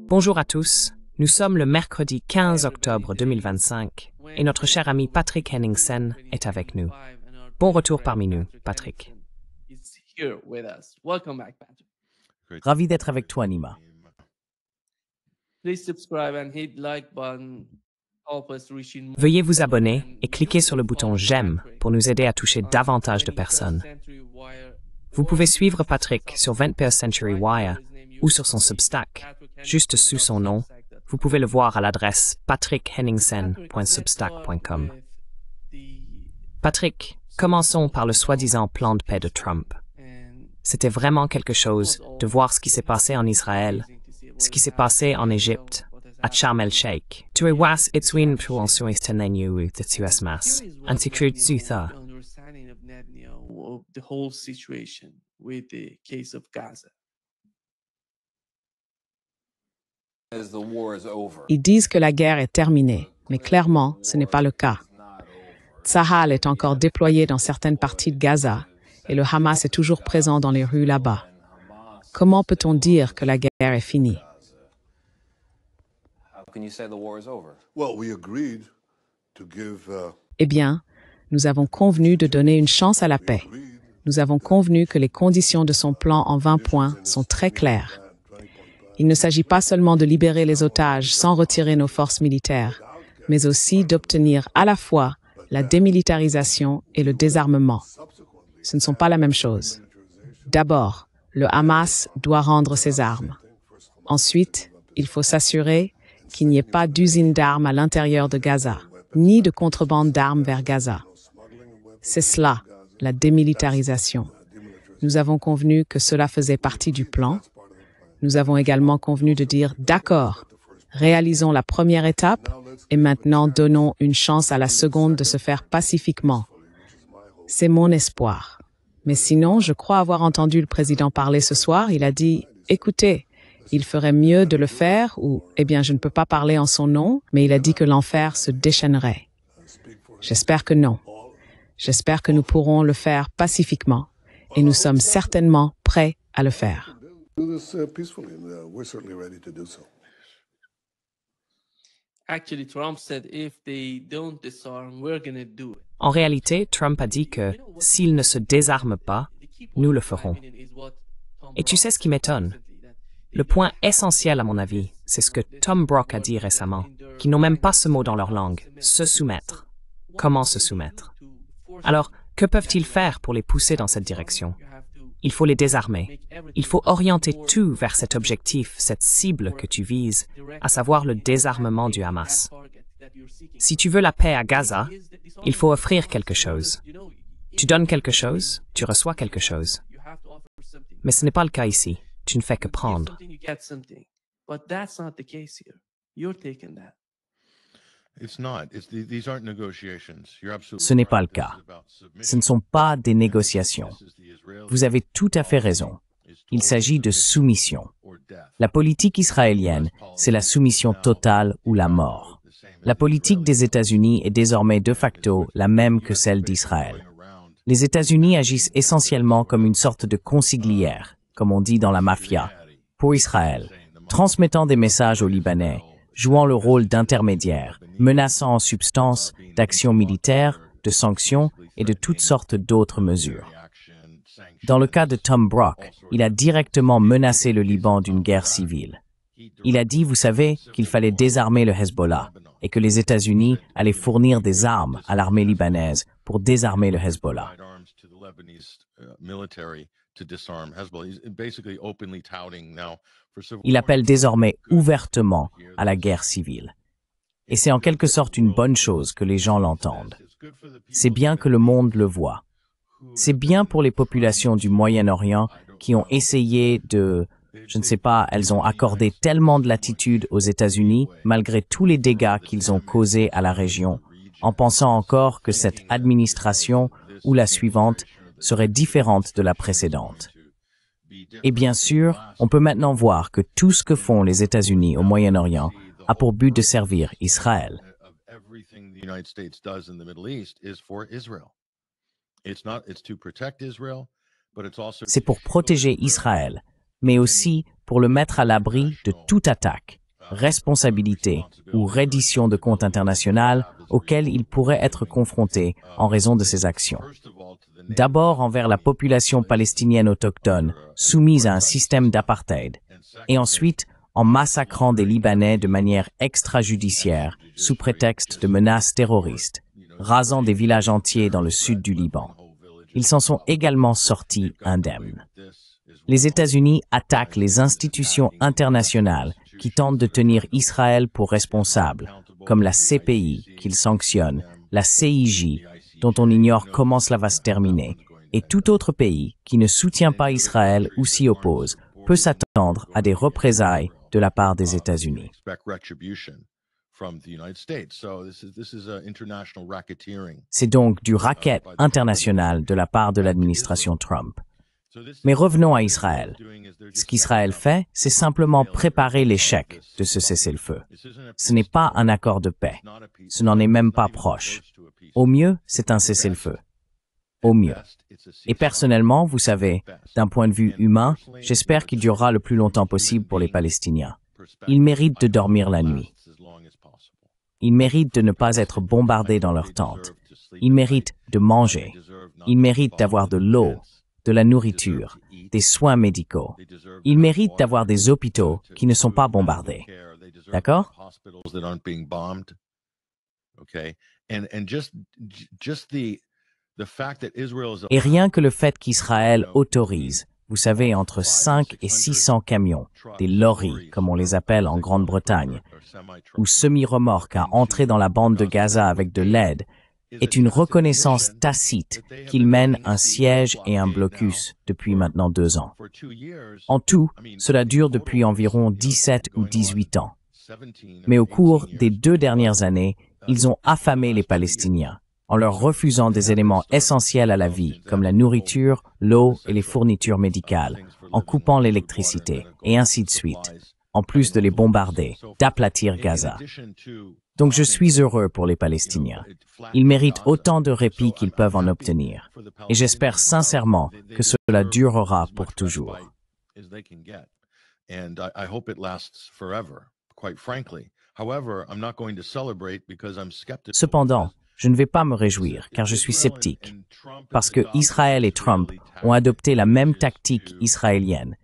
Bonjour à tous, nous sommes le mercredi 15 octobre 2025 et notre cher ami Patrick Henningsen est avec nous. Bon retour parmi nous, Patrick. Ravi d'être avec toi, Nima. Veuillez vous abonner et cliquer sur le bouton j'aime pour nous aider à toucher davantage de personnes. Vous pouvez suivre Patrick sur 21st Century Wire ou sur son Substack, juste sous son nom. Vous pouvez le voir à l'adresse patrickhenningsen.substack.com. Patrick, commençons par le soi-disant plan de paix de Trump. C'était vraiment quelque chose de voir ce qui s'est passé en Israël, ce qui s'est passé en Égypte, à Sharm el-Sheikh. Tu es was itswin provention istenenyu de tuasmas, anticrut zutha. The whole situation with the case of Gaza. Ils disent que la guerre est terminée, mais clairement, ce n'est pas le cas. Tsahal est encore déployé dans certaines parties de Gaza et le Hamas est toujours présent dans les rues là-bas. Comment peut-on dire que la guerre est finie? Eh bien, nous avons convenu de donner une chance à la paix. Nous avons convenu que les conditions de son plan en 20 points sont très claires. Il ne s'agit pas seulement de libérer les otages sans retirer nos forces militaires, mais aussi d'obtenir à la fois la démilitarisation et le désarmement. Ce ne sont pas la même chose. D'abord, le Hamas doit rendre ses armes. Ensuite, il faut s'assurer qu'il n'y ait pas d'usine d'armes à l'intérieur de Gaza, ni de contrebande d'armes vers Gaza. C'est cela, la démilitarisation. Nous avons convenu que cela faisait partie du plan. Nous avons également convenu de dire « D'accord, réalisons la première étape et maintenant donnons une chance à la seconde de se faire pacifiquement. » C'est mon espoir. Mais sinon, je crois avoir entendu le président parler ce soir. Il a dit « Écoutez, il ferait mieux de le faire » ou « Eh bien, je ne peux pas parler en son nom », mais il a dit que l'enfer se déchaînerait. J'espère que non. J'espère que nous pourrons le faire pacifiquement et nous sommes certainement prêts à le faire. En réalité, Trump a dit que s'il ne se désarme pas, nous le ferons. Et tu sais ce qui m'étonne? Le point essentiel, à mon avis, c'est ce que Tom Brock a dit récemment, qu'ils n'ont même pas ce mot dans leur langue, se soumettre. Comment se soumettre? Alors, que peuvent-ils faire pour les pousser dans cette direction? Il faut les désarmer. Il faut orienter tout vers cet objectif, cette cible que tu vises, à savoir le désarmement du Hamas. Si tu veux la paix à Gaza, il faut offrir quelque chose. Tu donnes quelque chose, tu reçois quelque chose. Mais ce n'est pas le cas ici. Tu ne fais que prendre. Ce n'est pas le cas. Ce ne sont pas des négociations. Vous avez tout à fait raison. Il s'agit de soumission. La politique israélienne, c'est la soumission totale ou la mort. La politique des États-Unis est désormais de facto la même que celle d'Israël. Les États-Unis agissent essentiellement comme une sorte de consiglière, comme on dit dans la mafia, pour Israël, transmettant des messages aux Libanais, jouant le rôle d'intermédiaire, menaçant en substance d'actions militaires, de sanctions et de toutes sortes d'autres mesures. Dans le cas de Tom Brock, il a directement menacé le Liban d'une guerre civile. Il a dit, vous savez, qu'il fallait désarmer le Hezbollah et que les États-Unis allaient fournir des armes à l'armée libanaise pour désarmer le Hezbollah. Il appelle désormais ouvertement à la guerre civile. Et c'est en quelque sorte une bonne chose que les gens l'entendent. C'est bien que le monde le voit. C'est bien pour les populations du Moyen-Orient qui ont essayé je ne sais pas, elles ont accordé tellement de latitude aux États-Unis malgré tous les dégâts qu'ils ont causés à la région, en pensant encore que cette administration ou la suivante serait différente de la précédente. Et bien sûr, on peut maintenant voir que tout ce que font les États-Unis au Moyen-Orient a pour but de servir Israël. C'est pour protéger Israël, mais aussi pour le mettre à l'abri de toute attaque, responsabilité ou reddition de comptes international auxquels il pourrait être confronté en raison de ses actions. D'abord envers la population palestinienne autochtone, soumise à un système d'apartheid, et ensuite en massacrant des Libanais de manière extrajudiciaire sous prétexte de menaces terroristes, rasant des villages entiers dans le sud du Liban. Ils s'en sont également sortis indemnes. Les États-Unis attaquent les institutions internationales qui tentent de tenir Israël pour responsable, comme la CPI qu'ils sanctionnent, la CIJ, dont on ignore comment cela va se terminer, et tout autre pays qui ne soutient pas Israël ou s'y oppose peut s'attendre à des représailles de la part des États-Unis. C'est donc du racket international de la part de l'administration Trump. Mais revenons à Israël. Ce qu'Israël fait, c'est simplement préparer l'échec de ce cessez-le-feu. Ce n'est pas un accord de paix. Ce n'en est même pas proche. Au mieux, c'est un cessez-le-feu. Au mieux. Et personnellement, vous savez, d'un point de vue humain, j'espère qu'il durera le plus longtemps possible pour les Palestiniens. Ils méritent de dormir la nuit. Ils méritent de ne pas être bombardés dans leurs tentes. Ils méritent de manger. Ils méritent d'avoir de l'eau, de la nourriture, des soins médicaux. Ils méritent d'avoir des hôpitaux qui ne sont pas bombardés. D'accord? Et rien que le fait qu'Israël autorise, vous savez, entre 5 et 600 camions, des lorries, comme on les appelle en Grande-Bretagne, ou semi-remorques à entrer dans la bande de Gaza avec de l'aide, est une reconnaissance tacite qu'il mène un siège et un blocus depuis maintenant 2 ans. En tout, cela dure depuis environ 17 ou 18 ans. Mais au cours des 2 dernières années, ils ont affamé les Palestiniens, en leur refusant des éléments essentiels à la vie, comme la nourriture, l'eau et les fournitures médicales, en coupant l'électricité, et ainsi de suite, en plus de les bombarder, d'aplatir Gaza. Donc je suis heureux pour les Palestiniens. Ils méritent autant de répit qu'ils peuvent en obtenir. Et j'espère sincèrement que cela durera pour toujours. Cependant, je ne vais pas me réjouir car je suis sceptique, parce que Israël et Trump ont adopté la même tactique israélienne,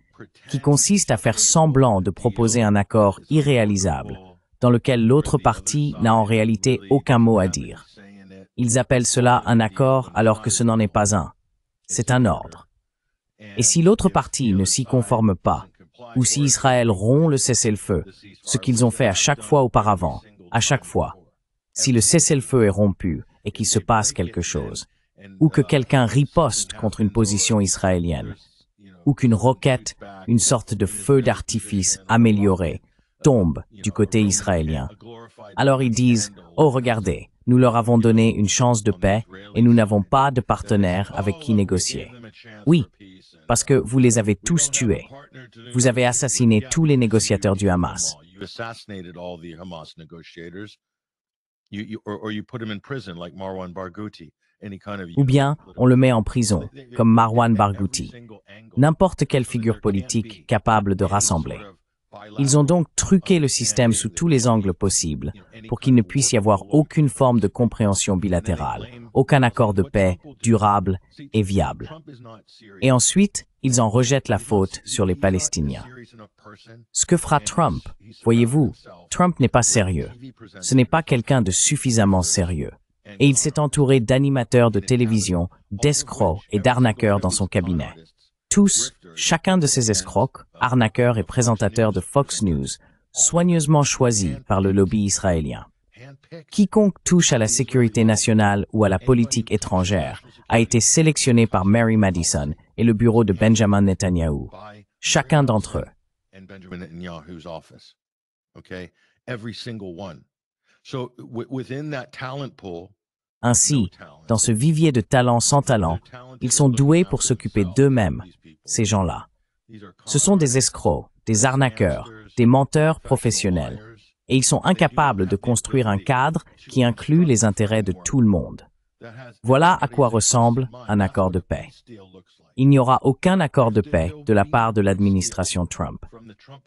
qui consiste à faire semblant de proposer un accord irréalisable, dans lequel l'autre partie n'a en réalité aucun mot à dire. Ils appellent cela un accord alors que ce n'en est pas un. C'est un ordre. Et si l'autre partie ne s'y conforme pas, ou si Israël rompt le cessez-le-feu, ce qu'ils ont fait à chaque fois auparavant, à chaque fois, si le cessez-le-feu est rompu et qu'il se passe quelque chose, ou que quelqu'un riposte contre une position israélienne, ou qu'une roquette, une sorte de feu d'artifice amélioré, tombe du côté israélien. Alors ils disent « Oh, regardez, nous leur avons donné une chance de paix et nous n'avons pas de partenaire avec qui négocier. » Oui, parce que vous les avez tous tués. Vous avez assassiné tous les négociateurs du Hamas. Ou bien, on le met en prison, comme Marwan Barghouti. N'importe quelle figure politique capable de rassembler. Ils ont donc truqué le système sous tous les angles possibles pour qu'il ne puisse y avoir aucune forme de compréhension bilatérale, aucun accord de paix durable et viable. Et ensuite, ils en rejettent la faute sur les Palestiniens. Ce que fera Trump, voyez-vous, Trump n'est pas sérieux. Ce n'est pas quelqu'un de suffisamment sérieux. Et il s'est entouré d'animateurs de télévision, d'escrocs et d'arnaqueurs dans son cabinet. Tous, chacun de ces escrocs, arnaqueurs et présentateurs de Fox News, soigneusement choisis par le lobby israélien. Quiconque touche à la sécurité nationale ou à la politique étrangère a été sélectionné par Mary Madison et le bureau de Benjamin Netanyahou. Chacun d'entre eux. Ainsi, dans ce vivier de talents sans talent, ils sont doués pour s'occuper d'eux-mêmes, ces gens-là. Ce sont des escrocs, des arnaqueurs, des menteurs professionnels, et ils sont incapables de construire un cadre qui inclut les intérêts de tout le monde. Voilà à quoi ressemble un accord de paix. il n'y aura aucun accord de paix de la part de l'administration Trump.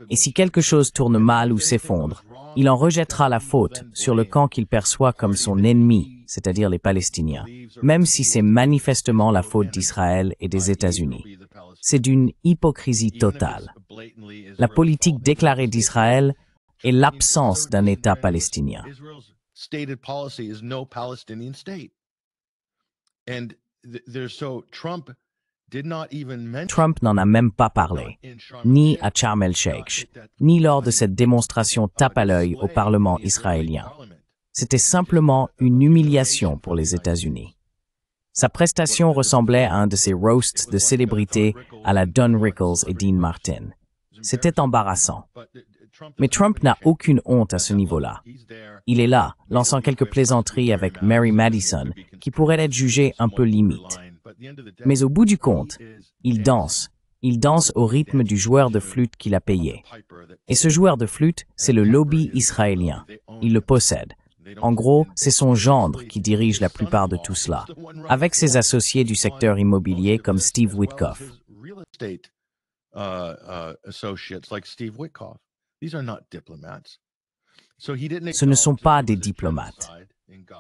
Et si quelque chose tourne mal ou s'effondre, il en rejettera la faute sur le camp qu'il perçoit comme son ennemi, c'est-à-dire les Palestiniens, même si c'est manifestement la faute d'Israël et des États-Unis. C'est d'une hypocrisie totale. La politique déclarée d'Israël est l'absence d'un État palestinien. Trump n'en a même pas parlé, ni à Sharm el-Sheikh, ni lors de cette démonstration tape à l'œil au Parlement israélien. C'était simplement une humiliation pour les États-Unis. Sa prestation ressemblait à un de ces roasts de célébrités à la Don Rickles et Dean Martin. C'était embarrassant. Mais Trump n'a aucune honte à ce niveau-là. Il est là, lançant quelques plaisanteries avec Mary Madison, qui pourraient être jugées un peu limite. Mais au bout du compte, il danse. Il danse au rythme du joueur de flûte qu'il a payé. Et ce joueur de flûte, c'est le lobby israélien. Il le possède. En gros, c'est son gendre qui dirige la plupart de tout cela, avec ses associés du secteur immobilier comme Steve Witkoff. Ce ne sont pas des diplomates.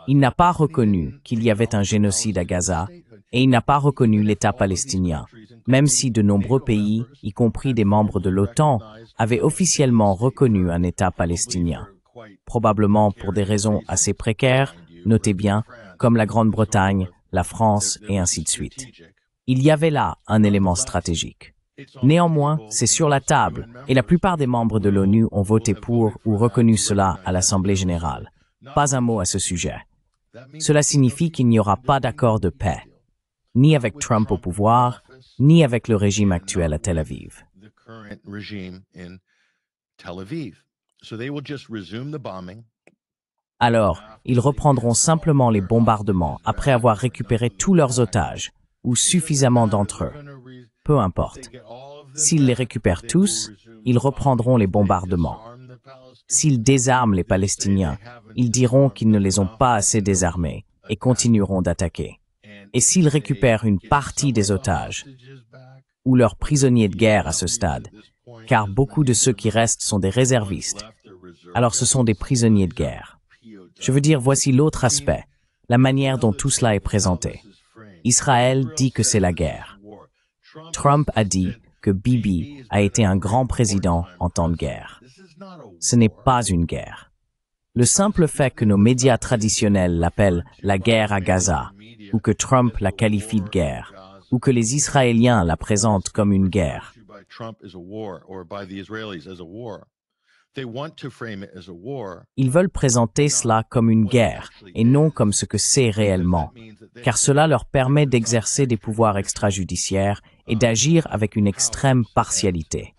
Il n'a pas reconnu qu'il y avait un génocide à Gaza et il n'a pas reconnu l'État palestinien, même si de nombreux pays, y compris des membres de l'OTAN, avaient officiellement reconnu un État palestinien. Probablement pour des raisons assez précaires, notez bien, comme la Grande-Bretagne, la France et ainsi de suite. Il y avait là un élément stratégique. Néanmoins, c'est sur la table, et la plupart des membres de l'ONU ont voté pour ou reconnu cela à l'Assemblée générale. Pas un mot à ce sujet. Cela signifie qu'il n'y aura pas d'accord de paix, ni avec Trump au pouvoir, ni avec le régime actuel à Tel Aviv. Alors, ils reprendront simplement les bombardements après avoir récupéré tous leurs otages, ou suffisamment d'entre eux. Peu importe. S'ils les récupèrent tous, ils reprendront les bombardements. S'ils désarment les Palestiniens, ils diront qu'ils ne les ont pas assez désarmés et continueront d'attaquer. Et s'ils récupèrent une partie des otages, ou leurs prisonniers de guerre à ce stade, car beaucoup de ceux qui restent sont des réservistes, alors ce sont des prisonniers de guerre. Je veux dire, voici l'autre aspect, la manière dont tout cela est présenté. Israël dit que c'est la guerre. Trump a dit que Bibi a été un grand président en temps de guerre. Ce n'est pas une guerre. Le simple fait que nos médias traditionnels l'appellent la guerre à Gaza, ou que Trump la qualifie de guerre, ou que les Israéliens la présentent comme une guerre, ils veulent présenter cela comme une guerre et non comme ce que c'est réellement, car cela leur permet d'exercer des pouvoirs extrajudiciaires et d'agir avec une extrême partialité.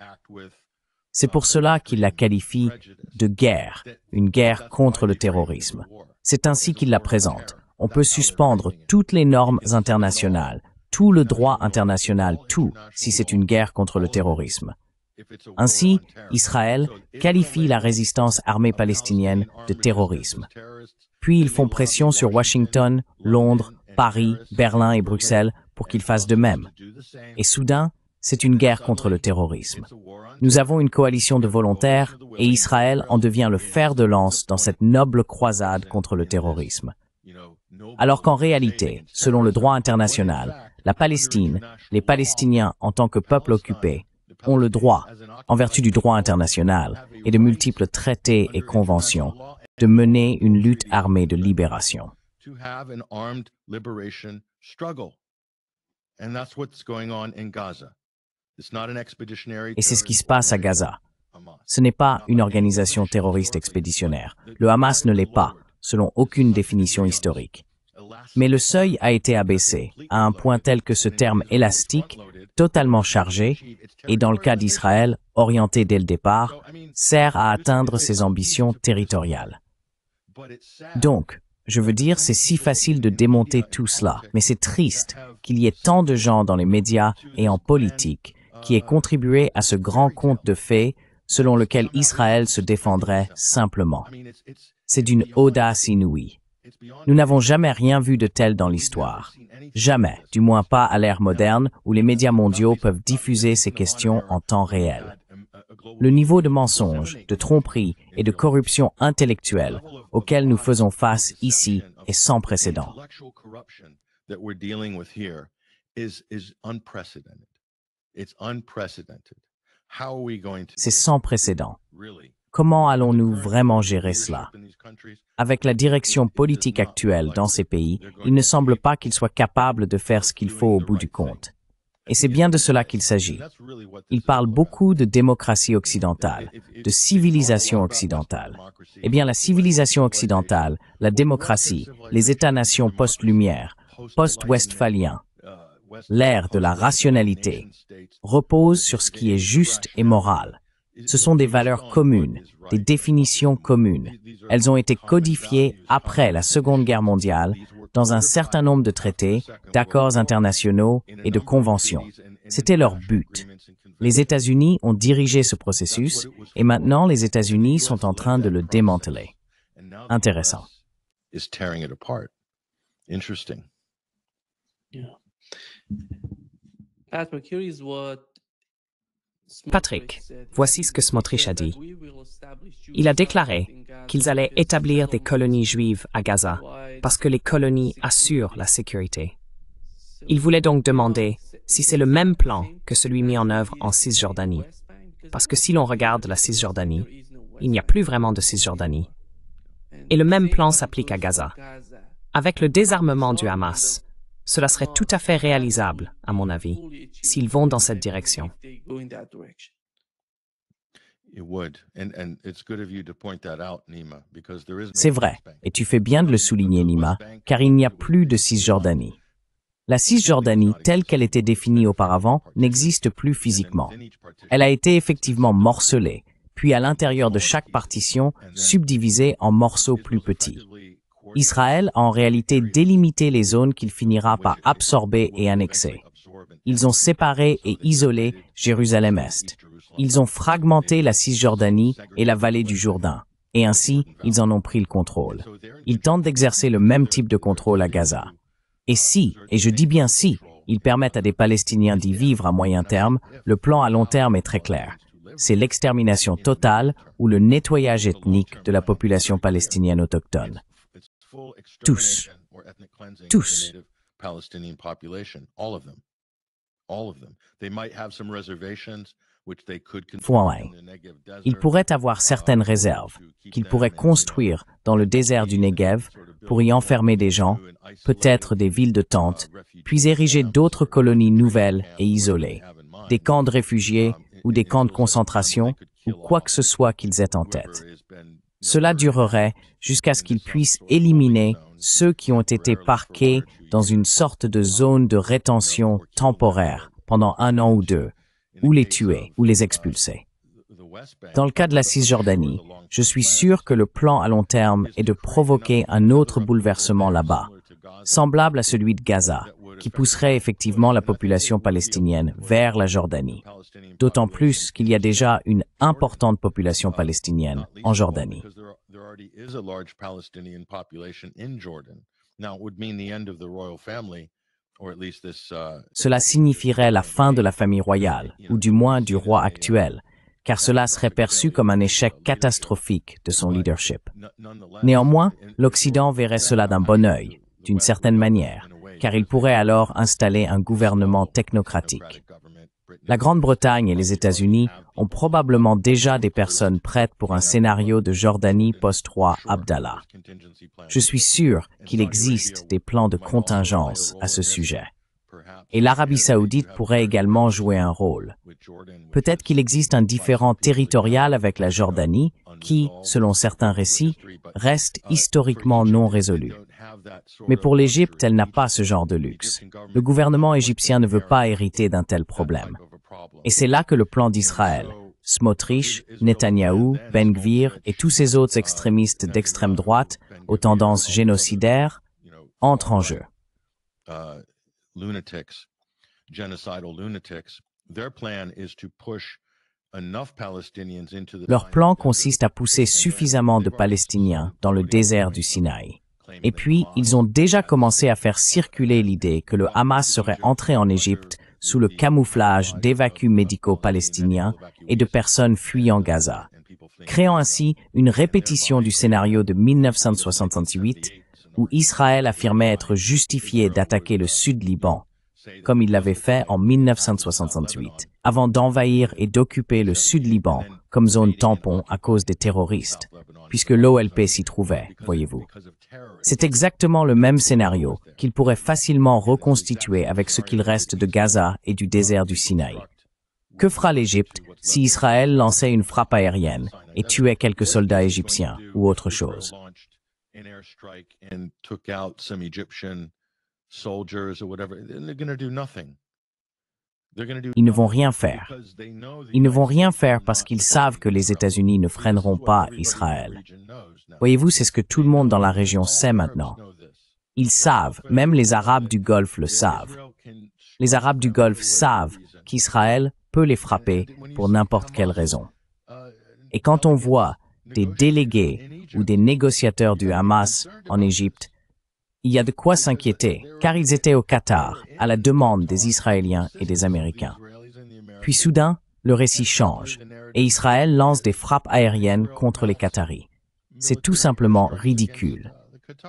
C'est pour cela qu'ils la qualifient de guerre, une guerre contre le terrorisme. C'est ainsi qu'ils la présentent. On peut suspendre toutes les normes internationales, tout le droit international, tout, si c'est une guerre contre le terrorisme. Ainsi, Israël qualifie la résistance armée palestinienne de terrorisme. Puis ils font pression sur Washington, Londres, Paris, Berlin et Bruxelles pour qu'ils fassent de même. Et soudain, c'est une guerre contre le terrorisme. Nous avons une coalition de volontaires et Israël en devient le fer de lance dans cette noble croisade contre le terrorisme. Alors qu'en réalité, selon le droit international, la Palestine, les Palestiniens en tant que peuple occupé, ont le droit, en vertu du droit international et de multiples traités et conventions, de mener une lutte armée de libération. Et c'est ce qui se passe à Gaza. Ce n'est pas une organisation terroriste expéditionnaire. Le Hamas ne l'est pas, selon aucune définition historique. Mais le seuil a été abaissé à un point tel que ce terme élastique, totalement chargé, et dans le cas d'Israël, orienté dès le départ, sert à atteindre ses ambitions territoriales. Donc, je veux dire, c'est si facile de démonter tout cela, mais c'est triste qu'il y ait tant de gens dans les médias et en politique qui aient contribué à ce grand conte de fées selon lequel Israël se défendrait simplement. C'est d'une audace inouïe. Nous n'avons jamais rien vu de tel dans l'histoire. Jamais, du moins pas à l'ère moderne où les médias mondiaux peuvent diffuser ces questions en temps réel. Le niveau de mensonge, de tromperie et de corruption intellectuelle auquel nous faisons face ici est sans précédent. C'est sans précédent. Comment allons-nous vraiment gérer cela? Avec la direction politique actuelle dans ces pays, il ne semble pas qu'ils soient capables de faire ce qu'il faut au bout du compte. Et c'est bien de cela qu'il s'agit. Ils parlent beaucoup de démocratie occidentale, de civilisation occidentale. Eh bien, la civilisation occidentale, la démocratie, les États-nations post-Lumière, post-westphaliens, l'ère de la rationalité, reposent sur ce qui est juste et moral. Ce sont des valeurs communes, des définitions communes. Elles ont été codifiées après la Seconde Guerre mondiale dans un certain nombre de traités, d'accords internationaux et de conventions. C'était leur but. Les États-Unis ont dirigé ce processus et maintenant les États-Unis sont en train de le démanteler. Intéressant. Patrick, voici ce que Smotrich a dit. Il a déclaré qu'ils allaient établir des colonies juives à Gaza parce que les colonies assurent la sécurité. Il voulait donc demander si c'est le même plan que celui mis en œuvre en Cisjordanie. Parce que si l'on regarde la Cisjordanie, il n'y a plus vraiment de Cisjordanie. Et le même plan s'applique à Gaza. Avec le désarmement du Hamas, cela serait tout à fait réalisable, à mon avis, s'ils vont dans cette direction. C'est vrai, et tu fais bien de le souligner, Nima, car il n'y a plus de Cisjordanie. La Cisjordanie, telle qu'elle était définie auparavant, n'existe plus physiquement. Elle a été effectivement morcelée, puis à l'intérieur de chaque partition, subdivisée en morceaux plus petits. Israël a en réalité délimité les zones qu'il finira par absorber et annexer. Ils ont séparé et isolé Jérusalem-Est. Ils ont fragmenté la Cisjordanie et la vallée du Jourdain, et ainsi, ils en ont pris le contrôle. Ils tentent d'exercer le même type de contrôle à Gaza. Et si, et je dis bien si, ils permettent à des Palestiniens d'y vivre à moyen terme, le plan à long terme est très clair. C'est l'extermination totale ou le nettoyage ethnique de la population palestinienne autochtone. Tous. Tous. Point. Ils pourraient avoir certaines réserves qu'ils pourraient construire dans le désert du Negev pour y enfermer des gens, peut-être des villes de tentes, puis ériger d'autres colonies nouvelles et isolées, des camps de réfugiés ou des camps de concentration ou quoi que ce soit qu'ils aient en tête. Cela durerait jusqu'à ce qu'ils puissent éliminer ceux qui ont été parqués dans une sorte de zone de rétention temporaire pendant 1 an ou 2, ou les tuer ou les expulser. Dans le cas de la Cisjordanie, je suis sûr que le plan à long terme est de provoquer un autre bouleversement là-bas, semblable à celui de Gaza, qui pousserait effectivement la population palestinienne vers la Jordanie. D'autant plus qu'il y a déjà une importante population palestinienne en Jordanie. Cela signifierait la fin de la famille royale, ou du moins du roi actuel, car cela serait perçu comme un échec catastrophique de son leadership. Néanmoins, l'Occident verrait cela d'un bon œil, d'une certaine manière, car il pourrait alors installer un gouvernement technocratique. La Grande-Bretagne et les États-Unis ont probablement déjà des personnes prêtes pour un scénario de Jordanie post-roi Abdallah. Je suis sûr qu'il existe des plans de contingence à ce sujet. Et l'Arabie saoudite pourrait également jouer un rôle. Peut-être qu'il existe un différend territorial avec la Jordanie qui, selon certains récits, reste historiquement non résolu. Mais pour l'Égypte, elle n'a pas ce genre de luxe. Le gouvernement égyptien ne veut pas hériter d'un tel problème. Et c'est là que le plan d'Israël, Smotrich, Netanyahou, Ben Gvir et tous ces autres extrémistes d'extrême droite aux tendances génocidaires entrent en jeu. Leur plan consiste à pousser suffisamment de Palestiniens dans le désert du Sinaï. Et puis, ils ont déjà commencé à faire circuler l'idée que le Hamas serait entré en Égypte sous le camouflage d'évacués médicaux palestiniens et de personnes fuyant Gaza, créant ainsi une répétition du scénario de 1968 où Israël affirmait être justifié d'attaquer le Sud-Liban, comme il l'avait fait en 1968, avant d'envahir et d'occuper le Sud-Liban comme zone tampon à cause des terroristes, puisque l'OLP s'y trouvait, voyez-vous. C'est exactement le même scénario qu'il pourrait facilement reconstituer avec ce qu'il reste de Gaza et du désert du Sinaï. Que fera l'Égypte si Israël lançait une frappe aérienne et tuait quelques soldats égyptiens ou autre chose? Ils ne vont rien faire. Ils ne vont rien faire parce qu'ils savent que les États-Unis ne freineront pas Israël. Voyez-vous, c'est ce que tout le monde dans la région sait maintenant. Ils savent, même les Arabes du Golfe le savent. Les Arabes du Golfe savent qu'Israël peut les frapper pour n'importe quelle raison. Et quand on voit des délégués ou des négociateurs du Hamas en Égypte, il y a de quoi s'inquiéter, car ils étaient au Qatar, à la demande des Israéliens et des Américains. Puis soudain, le récit change, et Israël lance des frappes aériennes contre les Qataris. C'est tout simplement ridicule.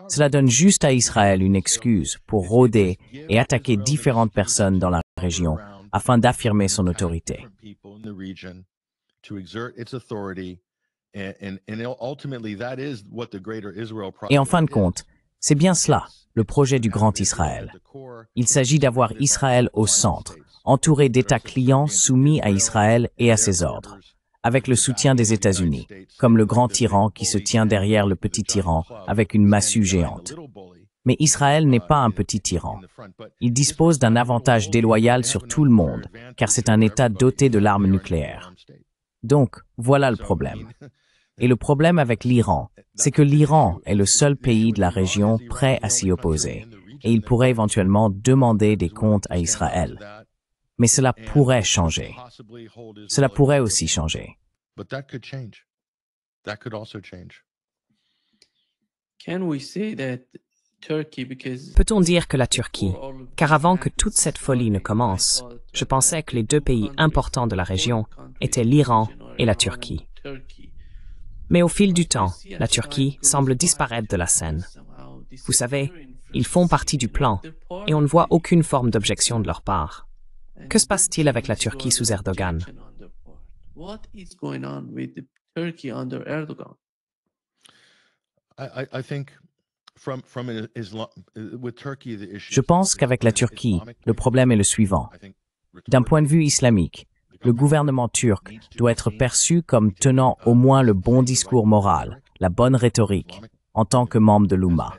Cela donne juste à Israël une excuse pour rôder et attaquer différentes personnes dans la région afin d'affirmer son autorité. Et en fin de compte, c'est bien cela, le projet du Grand Israël. Il s'agit d'avoir Israël au centre, entouré d'États clients soumis à Israël et à ses ordres, avec le soutien des États-Unis, comme le grand tyran qui se tient derrière le petit tyran avec une massue géante. Mais Israël n'est pas un petit tyran. Il dispose d'un avantage déloyal sur tout le monde, car c'est un État doté de l'arme nucléaire. Donc, voilà le problème. Et le problème avec l'Iran, c'est que l'Iran est le seul pays de la région prêt à s'y opposer, et il pourrait éventuellement demander des comptes à Israël. Mais cela pourrait changer. Cela pourrait aussi changer. Peut-on dire que la Turquie, car avant que toute cette folie ne commence, je pensais que les deux pays importants de la région étaient l'Iran et la Turquie. Mais au fil du temps, la Turquie semble disparaître de la scène. Vous savez, ils font partie du plan, et on ne voit aucune forme d'objection de leur part. Que se passe-t-il avec la Turquie sous Erdogan? Je pense qu'avec la Turquie, le problème est le suivant. D'un point de vue islamique, le gouvernement turc doit être perçu comme tenant au moins le bon discours moral, la bonne rhétorique, en tant que membre de l'Oumma.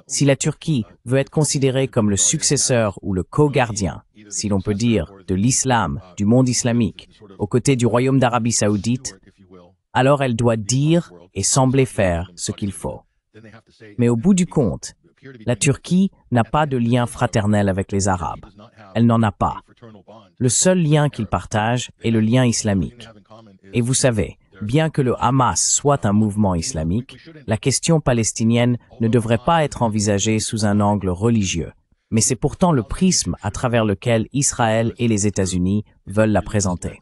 Si la Turquie veut être considérée comme le successeur ou le co-gardien, si l'on peut dire, de l'islam, du monde islamique, aux côtés du Royaume d'Arabie Saoudite, alors elle doit dire et sembler faire ce qu'il faut. Mais au bout du compte, la Turquie n'a pas de lien fraternel avec les Arabes. Elle n'en a pas. Le seul lien qu'ils partagent est le lien islamique. Et vous savez, bien que le Hamas soit un mouvement islamique, la question palestinienne ne devrait pas être envisagée sous un angle religieux. Mais c'est pourtant le prisme à travers lequel Israël et les États-Unis veulent la présenter.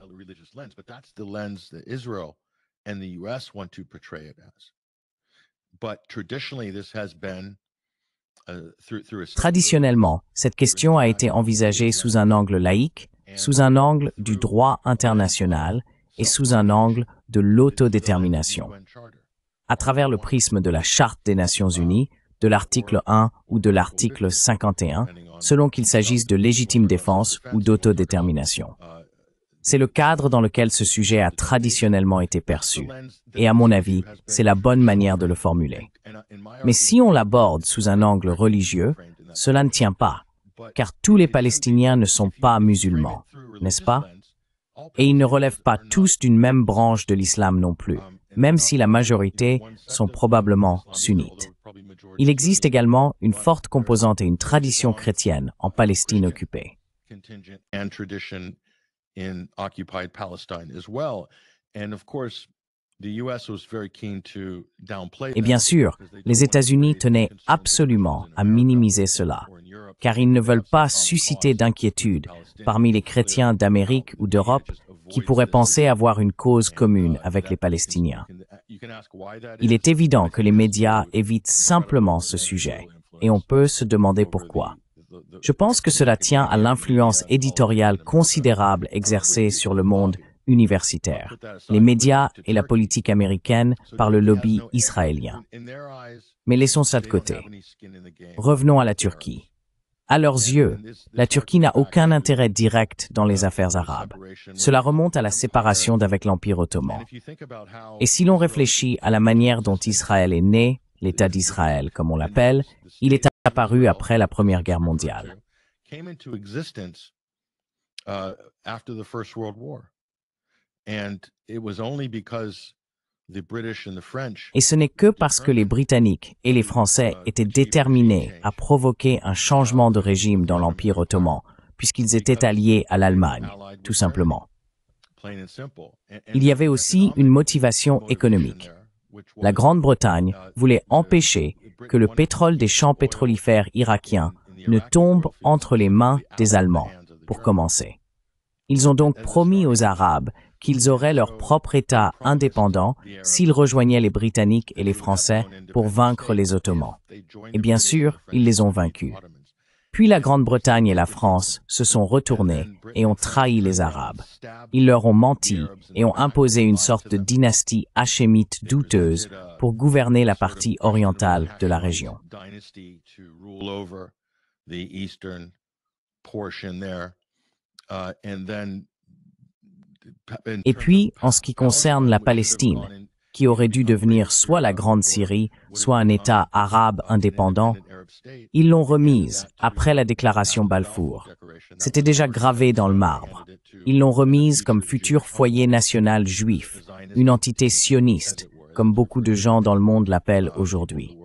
Traditionnellement, cette question a été envisagée sous un angle laïque, sous un angle du droit international et sous un angle de l'autodétermination. À travers le prisme de la Charte des Nations Unies, de l'article 1 ou de l'article 51, selon qu'il s'agisse de légitime défense ou d'autodétermination. C'est le cadre dans lequel ce sujet a traditionnellement été perçu. Et à mon avis, c'est la bonne manière de le formuler. Mais si on l'aborde sous un angle religieux, cela ne tient pas, car tous les Palestiniens ne sont pas musulmans, n'est-ce pas? Et ils ne relèvent pas tous d'une même branche de l'islam non plus, même si la majorité sont probablement sunnites. Il existe également une forte composante et une tradition chrétienne en Palestine occupée. In occupied Palestine as well. And of course, Et bien sûr, les États-Unis tenaient absolument à minimiser cela, car ils ne veulent pas susciter d'inquiétude parmi les chrétiens d'Amérique ou d'Europe qui pourraient penser avoir une cause commune avec les Palestiniens. Il est évident que les médias évitent simplement ce sujet, et on peut se demander pourquoi. Je pense que cela tient à l'influence éditoriale considérable exercée sur le monde universitaire, les médias et la politique américaine par le lobby israélien. Mais laissons ça de côté. Revenons à la Turquie. À leurs yeux, la Turquie n'a aucun intérêt direct dans les affaires arabes. Cela remonte à la séparation d'avec l'Empire ottoman. Et si l'on réfléchit à la manière dont Israël est né, l'État d'Israël comme on l'appelle, il est apparu après la Première Guerre mondiale. Et ce n'est que parce que les Britanniques et les Français étaient déterminés à provoquer un changement de régime dans l'Empire ottoman, puisqu'ils étaient alliés à l'Allemagne, tout simplement. Il y avait aussi une motivation économique. La Grande-Bretagne voulait empêcher que le pétrole des champs pétrolifères irakiens ne tombe entre les mains des Allemands, pour commencer. Ils ont donc promis aux Arabes qu'ils auraient leur propre État indépendant s'ils rejoignaient les Britanniques et les Français pour vaincre les Ottomans. Et bien sûr, ils les ont vaincus. Puis la Grande-Bretagne et la France se sont retournés et ont trahi les Arabes. Ils leur ont menti et ont imposé une sorte de dynastie hachémite douteuse pour gouverner la partie orientale de la région. Et puis, en ce qui concerne la Palestine, qui aurait dû devenir soit la Grande Syrie, soit un État arabe indépendant, ils l'ont remise après la déclaration Balfour. C'était déjà gravé dans le marbre. Ils l'ont remise comme futur foyer national juif, une entité sioniste, comme beaucoup de gens dans le monde l'appellent aujourd'hui.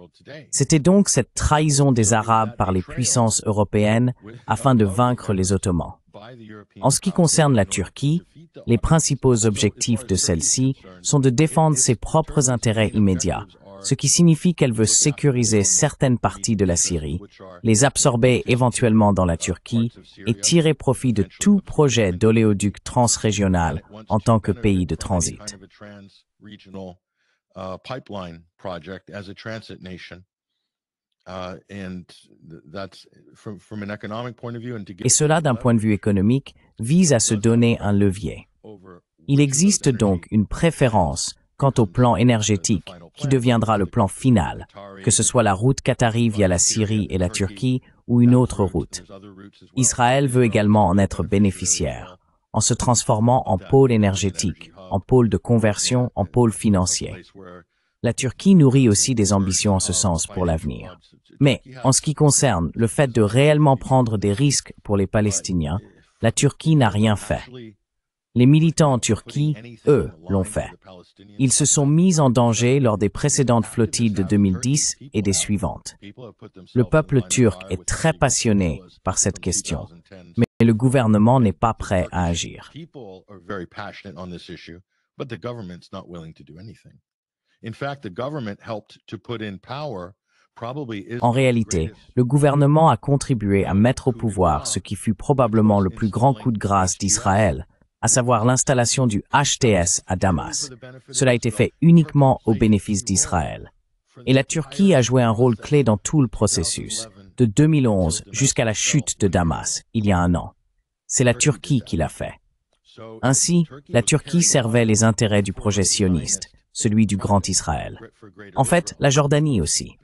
C'était donc cette trahison des Arabes par les puissances européennes afin de vaincre les Ottomans. En ce qui concerne la Turquie, les principaux objectifs de celle-ci sont de défendre ses propres intérêts immédiats, ce qui signifie qu'elle veut sécuriser certaines parties de la Syrie, les absorber éventuellement dans la Turquie et tirer profit de tout projet d'oléoduc transrégional en tant que pays de transit. Et cela, d'un point de vue économique, vise à se donner un levier. Il existe donc une préférence quant au plan énergétique, qui deviendra le plan final, que ce soit la route qatari via la Syrie et la Turquie ou une autre route. Israël veut également en être bénéficiaire, en se transformant en pôle énergétique, en pôle de conversion, en pôle financier. La Turquie nourrit aussi des ambitions en ce sens pour l'avenir. Mais, en ce qui concerne le fait de réellement prendre des risques pour les Palestiniens, la Turquie n'a rien fait. Les militants en Turquie, eux, l'ont fait. Ils se sont mis en danger lors des précédentes flottilles de 2010 et des suivantes. Le peuple turc est très passionné par cette question, mais le gouvernement n'est pas prêt à agir. En réalité, le gouvernement a contribué à mettre au pouvoir ce qui fut probablement le plus grand coup de grâce d'Israël, à savoir l'installation du HTS à Damas. Cela a été fait uniquement au bénéfice d'Israël. Et la Turquie a joué un rôle clé dans tout le processus, de 2011 jusqu'à la chute de Damas, il y a un an. C'est la Turquie qui l'a fait. Ainsi, la Turquie servait les intérêts du projet sioniste, celui du Grand Israël. En fait, la Jordanie aussi.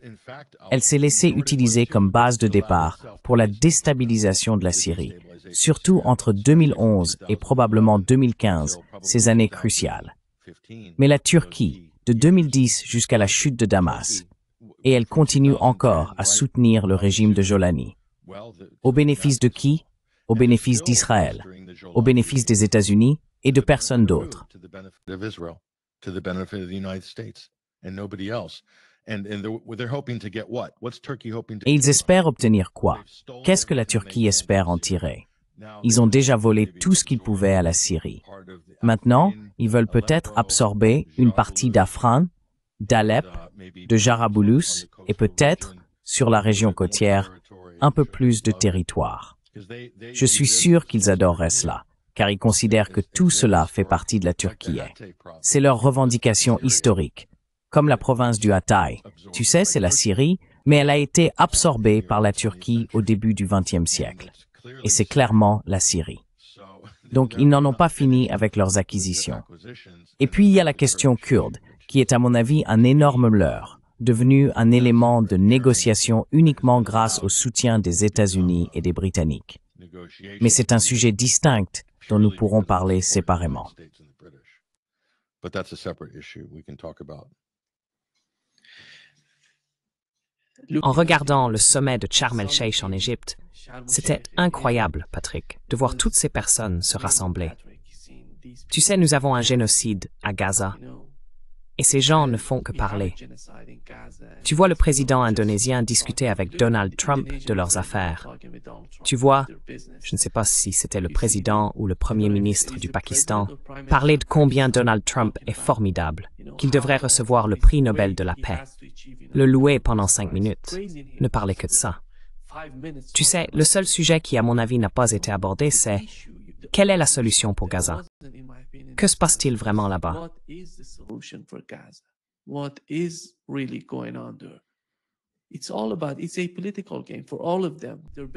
Elle s'est laissée utiliser comme base de départ pour la déstabilisation de la Syrie, surtout entre 2011 et probablement 2015, ces années cruciales. Mais la Turquie, de 2010 jusqu'à la chute de Damas, et elle continue encore à soutenir le régime de Jolani. Au bénéfice de qui? Au bénéfice d'Israël, au bénéfice des États-Unis et de personne d'autre. Et ils espèrent obtenir quoi? Qu'est-ce que la Turquie espère en tirer? Ils ont déjà volé tout ce qu'ils pouvaient à la Syrie. Maintenant, ils veulent peut-être absorber une partie d'Afrin, d'Alep, de Jarablus et peut-être, sur la région côtière, un peu plus de territoire. Je suis sûr qu'ils adoreraient cela, car ils considèrent que tout cela fait partie de la Turquie. C'est leur revendication historique, comme la province du Hatay. Tu sais, c'est la Syrie, mais elle a été absorbée par la Turquie au début du XXe siècle. Et c'est clairement la Syrie. Donc, ils n'en ont pas fini avec leurs acquisitions. Et puis, il y a la question kurde, qui est à mon avis un énorme leurre, devenu un élément de négociation uniquement grâce au soutien des États-Unis et des Britanniques. Mais c'est un sujet distinct dont nous pourrons parler séparément. En regardant le sommet de Sharm el-Sheikh en Égypte, c'était incroyable, Patrick, de voir toutes ces personnes se rassembler. Tu sais, nous avons un génocide à Gaza, et ces gens ne font que parler. Tu vois le président indonésien discuter avec Donald Trump de leurs affaires. Tu vois, je ne sais pas si c'était le président ou le premier ministre du Pakistan, parler de combien Donald Trump est formidable, qu'il devrait recevoir le prix Nobel de la paix. Le louer pendant 5 minutes, ne parler que de ça. Tu sais, le seul sujet qui, à mon avis, n'a pas été abordé, c'est quelle est la solution pour Gaza? Que se passe-t-il vraiment là-bas?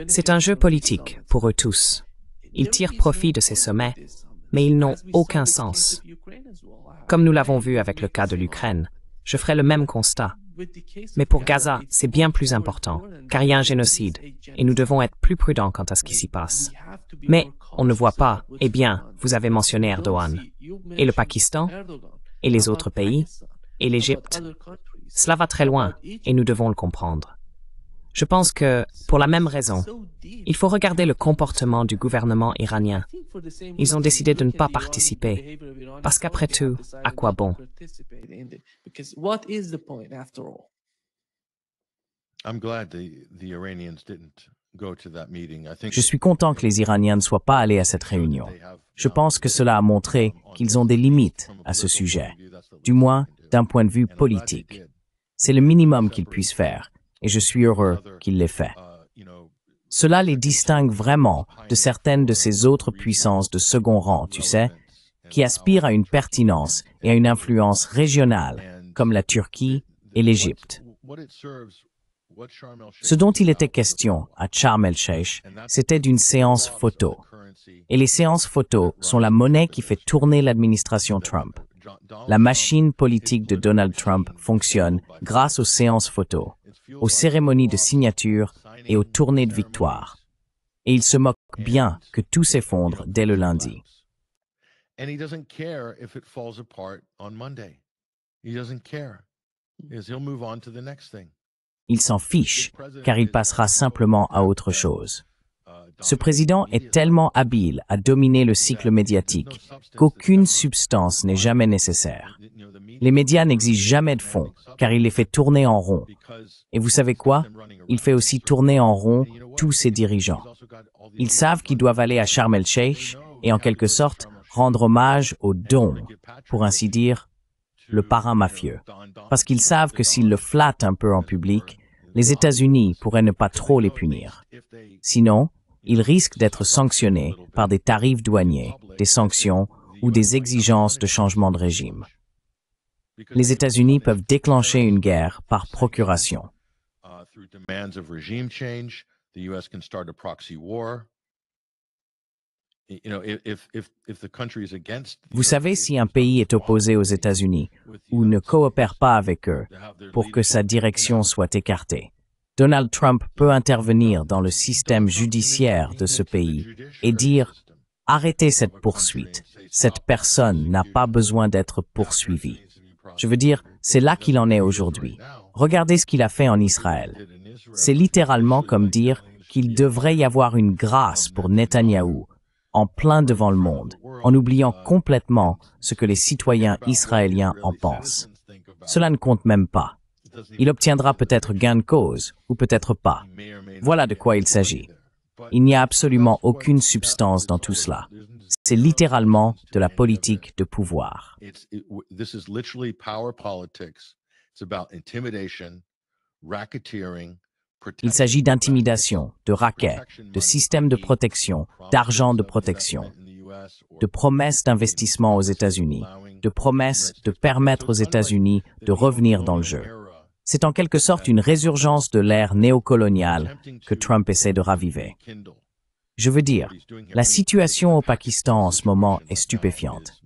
C'est un jeu politique pour eux tous. Ils tirent profit de ces sommets, mais ils n'ont aucun sens. Comme nous l'avons vu avec le cas de l'Ukraine, je ferai le même constat. Mais pour Gaza, c'est bien plus important, car il y a un génocide, et nous devons être plus prudents quant à ce qui s'y passe. Mais on ne voit pas, eh bien, vous avez mentionné Erdogan, et le Pakistan, et les autres pays, et l'Égypte. Cela va très loin, et nous devons le comprendre. Je pense que, pour la même raison, il faut regarder le comportement du gouvernement iranien. Ils ont décidé de ne pas participer, parce qu'après tout, à quoi bon? Je suis content que les Iraniens ne soient pas allés à cette réunion. Je pense que cela a montré qu'ils ont des limites à ce sujet, du moins d'un point de vue politique. C'est le minimum qu'ils puissent faire, et je suis heureux qu'ils l'aient fait. Cela les distingue vraiment de certaines de ces autres puissances de second rang, tu sais, qui aspirent à une pertinence et à une influence régionale, comme la Turquie et l'Égypte. Ce dont il était question à Sharm el-Sheikh, c'était d'une séance photo. Et les séances photos sont la monnaie qui fait tourner l'administration Trump. La machine politique de Donald Trump fonctionne grâce aux séances photos, aux cérémonies de signature et aux tournées de victoire. Et il se moque bien que tout s'effondre dès le lundi. Il s'en fiche, car il passera simplement à autre chose. Ce président est tellement habile à dominer le cycle médiatique qu'aucune substance n'est jamais nécessaire. Les médias n'exigent jamais de fond, car il les fait tourner en rond. Et vous savez quoi? Il fait aussi tourner en rond tous ses dirigeants. Ils savent qu'ils doivent aller à Sharm el-Sheikh et en quelque sorte rendre hommage au don, pour ainsi dire, le parrain mafieux. Parce qu'ils savent que s'ils le flattent un peu en public, les États-Unis pourraient ne pas trop les punir. Sinon, ils risquent d'être sanctionnés par des tarifs douaniers, des sanctions ou des exigences de changement de régime. Les États-Unis peuvent déclencher une guerre par procuration. Vous savez, si un pays est opposé aux États-Unis ou ne coopère pas avec eux pour que sa direction soit écartée, Donald Trump peut intervenir dans le système judiciaire de ce pays et dire « Arrêtez cette poursuite, cette personne n'a pas besoin d'être poursuivie ». Je veux dire, c'est là qu'il en est aujourd'hui. Regardez ce qu'il a fait en Israël. C'est littéralement comme dire qu'il devrait y avoir une grâce pour Netanyahou, en plein devant le monde, en oubliant complètement ce que les citoyens israéliens en pensent. Cela ne compte même pas. Il obtiendra peut-être gain de cause, ou peut-être pas. Voilà de quoi il s'agit. Il n'y a absolument aucune substance dans tout cela. C'est littéralement de la politique de pouvoir. Il s'agit d'intimidation, de racket, de systèmes de protection, d'argent de protection, de promesses d'investissement aux États-Unis, de promesses de permettre aux États-Unis de revenir dans le jeu. C'est en quelque sorte une résurgence de l'ère néocoloniale que Trump essaie de raviver. Je veux dire, la situation au Pakistan en ce moment est stupéfiante.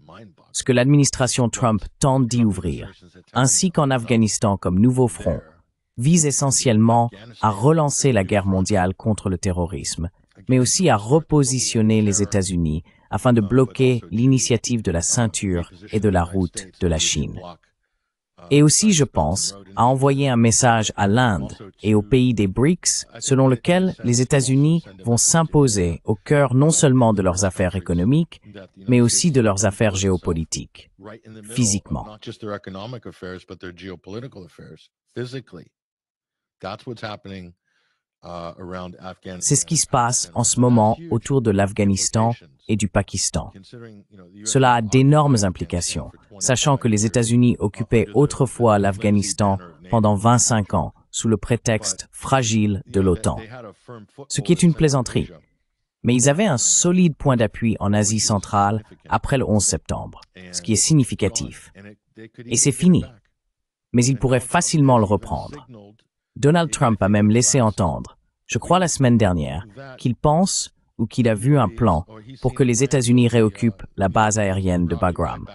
Ce que l'administration Trump tente d'y ouvrir, ainsi qu'en Afghanistan comme nouveau front, vise essentiellement à relancer la guerre mondiale contre le terrorisme, mais aussi à repositionner les États-Unis afin de bloquer l'initiative de la ceinture et de la route de la Chine. Et aussi, je pense, à envoyer un message à l'Inde et aux pays des BRICS selon lequel les États-Unis vont s'imposer au cœur non seulement de leurs affaires économiques, mais aussi de leurs affaires géopolitiques, physiquement. C'est ce qui se passe en ce moment autour de l'Afghanistan et du Pakistan. Cela a d'énormes implications, sachant que les États-Unis occupaient autrefois l'Afghanistan pendant 25 ans sous le prétexte fragile de l'OTAN, ce qui est une plaisanterie. Mais ils avaient un solide point d'appui en Asie centrale après le 11 septembre, ce qui est significatif. Et c'est fini. Mais ils pourraient facilement le reprendre. Donald Trump a même laissé entendre, je crois la semaine dernière, qu'il pense ou qu'il a vu un plan pour que les États-Unis réoccupent la base aérienne de Bagram.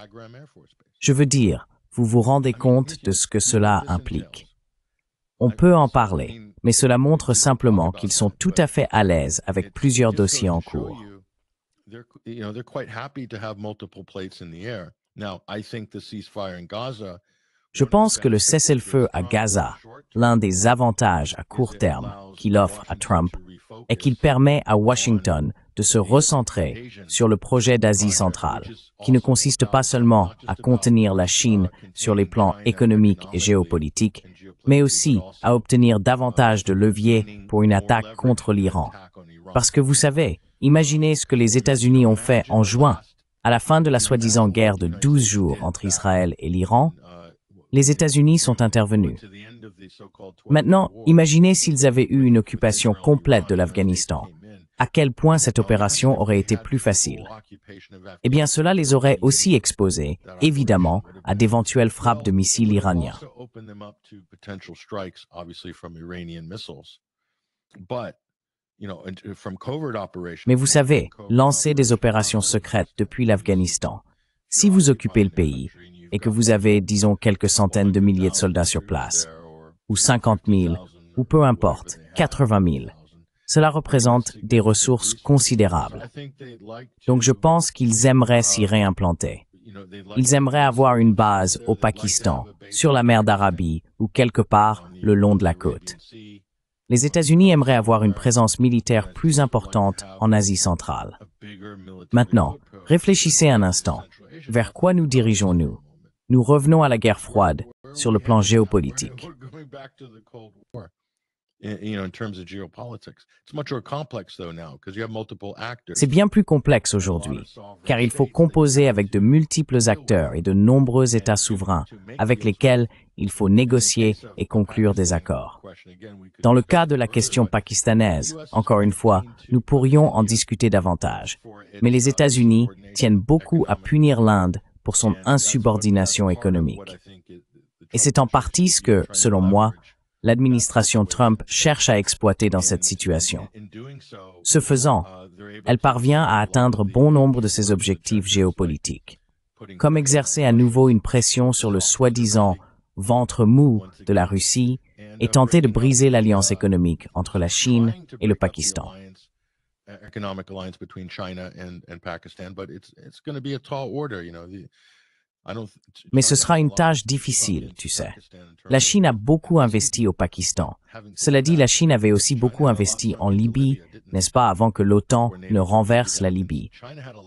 Je veux dire, vous vous rendez compte de ce que cela implique. On peut en parler, mais cela montre simplement qu'ils sont tout à fait à l'aise avec plusieurs dossiers en cours. Je pense que le cessez-le-feu à Gaza, l'un des avantages à court terme qu'il offre à Trump, est qu'il permet à Washington de se recentrer sur le projet d'Asie centrale, qui ne consiste pas seulement à contenir la Chine sur les plans économiques et géopolitiques, mais aussi à obtenir davantage de leviers pour une attaque contre l'Iran. Parce que vous savez, imaginez ce que les États-Unis ont fait en juin, à la fin de la soi-disant guerre de 12 jours entre Israël et l'Iran. Les États-Unis sont intervenus. Maintenant, imaginez s'ils avaient eu une occupation complète de l'Afghanistan. À quel point cette opération aurait été plus facile? Eh bien, cela les aurait aussi exposés, évidemment, à d'éventuelles frappes de missiles iraniens. Mais vous savez, lancer des opérations secrètes depuis l'Afghanistan, si vous occupez le pays, et que vous avez, disons, quelques centaines de milliers de soldats sur place, ou 50 000, ou peu importe, 80 000, cela représente des ressources considérables. Donc je pense qu'ils aimeraient s'y réimplanter. Ils aimeraient avoir une base au Pakistan, sur la mer d'Arabie, ou quelque part le long de la côte. Les États-Unis aimeraient avoir une présence militaire plus importante en Asie centrale. Maintenant, réfléchissez un instant. Vers quoi nous dirigeons-nous? Nous revenons à la guerre froide sur le plan géopolitique. C'est bien plus complexe aujourd'hui, car il faut composer avec de multiples acteurs et de nombreux États souverains avec lesquels il faut négocier et conclure des accords. Dans le cas de la question pakistanaise, encore une fois, nous pourrions en discuter davantage, mais les États-Unis tiennent beaucoup à punir l'Inde pour son insubordination économique. Et c'est en partie ce que, selon moi, l'administration Trump cherche à exploiter dans cette situation. Ce faisant, elle parvient à atteindre bon nombre de ses objectifs géopolitiques, comme exercer à nouveau une pression sur le soi-disant ventre mou de la Russie et tenter de briser l'alliance économique entre la Chine et le Pakistan. Mais ce sera une tâche difficile, tu sais. La Chine a beaucoup investi au Pakistan. Cela dit, la Chine avait aussi beaucoup investi en Libye, n'est-ce pas, avant que l'OTAN ne renverse la Libye.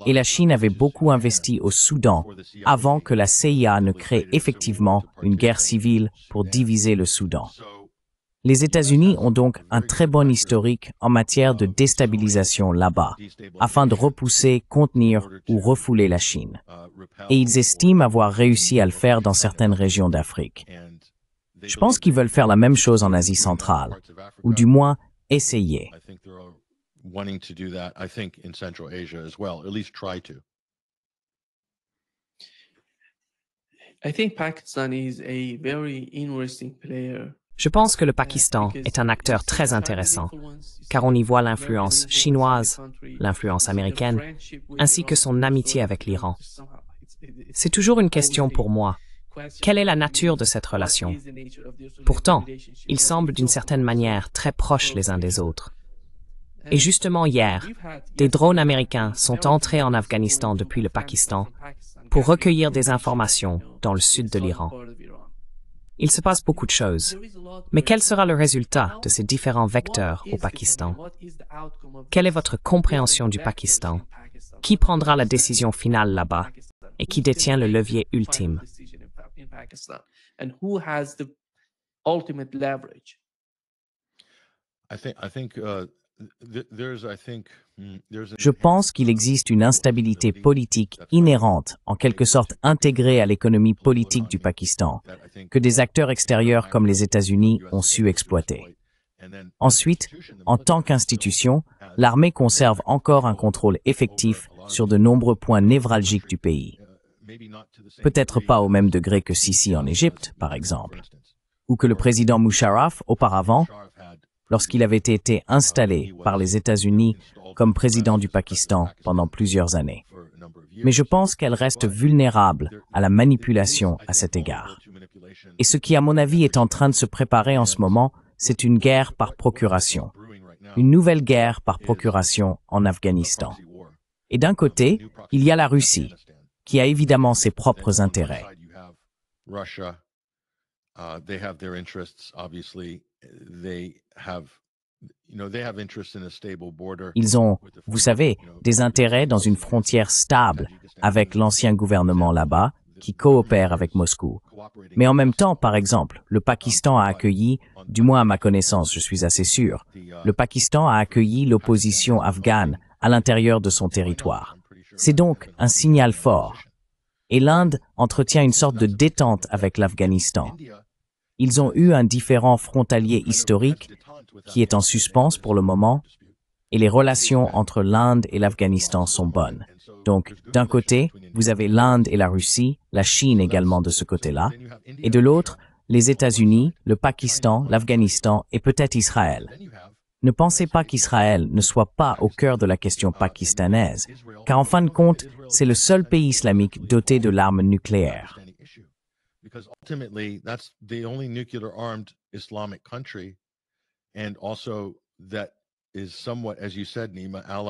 Et la Chine avait beaucoup investi au Soudan, avant que la CIA ne crée effectivement une guerre civile pour diviser le Soudan. Les États-Unis ont donc un très bon historique en matière de déstabilisation là-bas, afin de repousser, contenir ou refouler la Chine. Et ils estiment avoir réussi à le faire dans certaines régions d'Afrique. Je pense qu'ils veulent faire la même chose en Asie centrale, ou du moins essayer. I think Pakistan is a very interesting player. Je pense que le Pakistan est un acteur très intéressant, car on y voit l'influence chinoise, l'influence américaine, ainsi que son amitié avec l'Iran. C'est toujours une question pour moi. Quelle est la nature de cette relation? Pourtant, ils semblent d'une certaine manière très proches les uns des autres. Et justement hier, des drones américains sont entrés en Afghanistan depuis le Pakistan pour recueillir des informations dans le sud de l'Iran. Il se passe beaucoup de choses. Mais quel sera le résultat de ces différents vecteurs au Pakistan? Quelle est votre compréhension du Pakistan? Qui prendra la décision finale là-bas? Et qui détient le levier ultime? Je pense qu'il existe une instabilité politique inhérente, en quelque sorte intégrée à l'économie politique du Pakistan, que des acteurs extérieurs comme les États-Unis ont su exploiter. Ensuite, en tant qu'institution, l'armée conserve encore un contrôle effectif sur de nombreux points névralgiques du pays. Peut-être pas au même degré que Sisi en Égypte, par exemple, ou que le président Musharraf auparavant, lorsqu'il avait été installé par les États-Unis comme président du Pakistan pendant plusieurs années. Mais je pense qu'elle reste vulnérable à la manipulation à cet égard. Et ce qui, à mon avis, est en train de se préparer en ce moment, c'est une guerre par procuration. Une nouvelle guerre par procuration en Afghanistan. Et d'un côté, il y a la Russie, qui a évidemment ses propres intérêts. Ils ont, vous savez, des intérêts dans une frontière stable avec l'ancien gouvernement là-bas, qui coopère avec Moscou. Mais en même temps, par exemple, le Pakistan a accueilli, du moins à ma connaissance, je suis assez sûr, le Pakistan a accueilli l'opposition afghane à l'intérieur de son territoire. C'est donc un signal fort. Et l'Inde entretient une sorte de détente avec l'Afghanistan. Ils ont eu un différend frontalier historique qui est en suspens pour le moment, et les relations entre l'Inde et l'Afghanistan sont bonnes. Donc, d'un côté, vous avez l'Inde et la Russie, la Chine également de ce côté-là, et de l'autre, les États-Unis, le Pakistan, l'Afghanistan et peut-être Israël. Ne pensez pas qu'Israël ne soit pas au cœur de la question pakistanaise, car en fin de compte, c'est le seul pays islamique doté de l'arme nucléaire.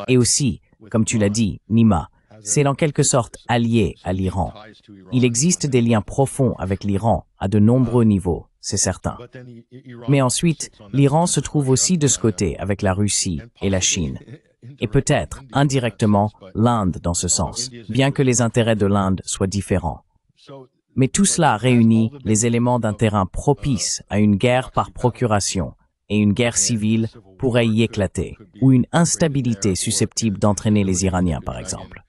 Et aussi, comme tu l'as dit, Nima, c'est en quelque sorte allié à l'Iran. Il existe des liens profonds avec l'Iran à de nombreux niveaux, c'est certain. Mais ensuite, l'Iran se trouve aussi de ce côté avec la Russie et la Chine. Et peut-être, indirectement, l'Inde dans ce sens, bien que les intérêts de l'Inde soient différents. Mais tout cela réunit les éléments d'un terrain propice à une guerre par procuration, et une guerre civile pourrait y éclater, ou une instabilité susceptible d'entraîner les Iraniens, par exemple.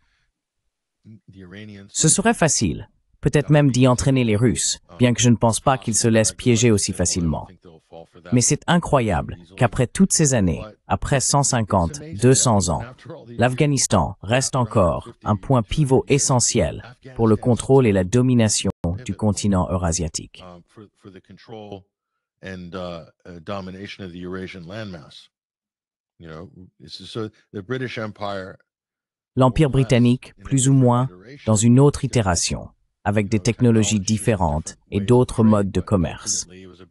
Ce serait facile, peut-être même d'y entraîner les Russes, bien que je ne pense pas qu'ils se laissent piéger aussi facilement. Mais c'est incroyable qu'après toutes ces années, après 150, 200 ans, l'Afghanistan reste encore un point pivot essentiel pour le contrôle et la domination du continent eurasiatique. L'Empire britannique, plus ou moins, dans une autre itération, avec des technologies différentes et d'autres modes de commerce.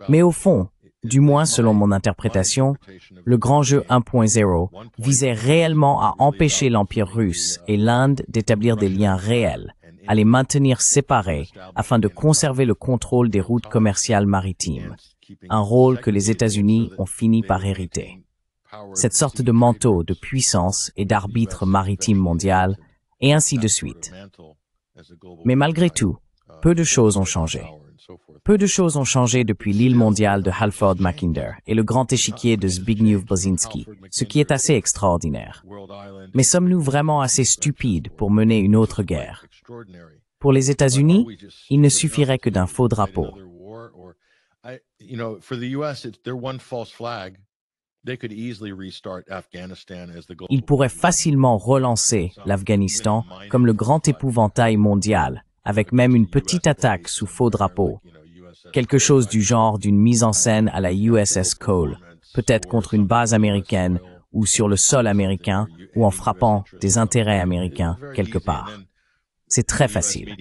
Mais au fond, du moins selon mon interprétation, le grand jeu 1.0 visait réellement à empêcher l'Empire russe et l'Inde d'établir des liens réels, à les maintenir séparés afin de conserver le contrôle des routes commerciales maritimes, un rôle que les États-Unis ont fini par hériter. Cette sorte de manteau de puissance et d'arbitre maritime mondial, et ainsi de suite. Mais malgré tout, peu de choses ont changé. Peu de choses ont changé depuis l'île mondiale de Halford Mackinder et le grand échiquier de Zbigniew Brzezinski, ce qui est assez extraordinaire. Mais sommes-nous vraiment assez stupides pour mener une autre guerre? Pour les États-Unis, il ne suffirait que d'un faux drapeau. Ils pourraient facilement relancer l'Afghanistan comme le grand épouvantail mondial, avec même une petite attaque sous faux drapeau. Quelque chose du genre d'une mise en scène à la USS Cole, peut-être contre une base américaine ou sur le sol américain ou en frappant des intérêts américains quelque part. C'est très facile.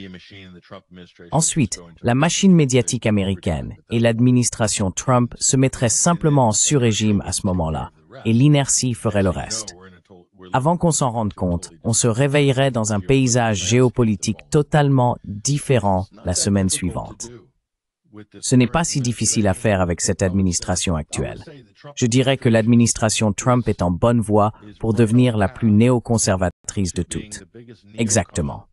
Ensuite, la machine médiatique américaine et l'administration Trump se mettraient simplement en sur-régime à ce moment-là, et l'inertie ferait le reste. Avant qu'on s'en rende compte, on se réveillerait dans un paysage géopolitique totalement différent la semaine suivante. Ce n'est pas si difficile à faire avec cette administration actuelle. Je dirais que l'administration Trump est en bonne voie pour devenir la plus néoconservatrice de toutes. Exactement.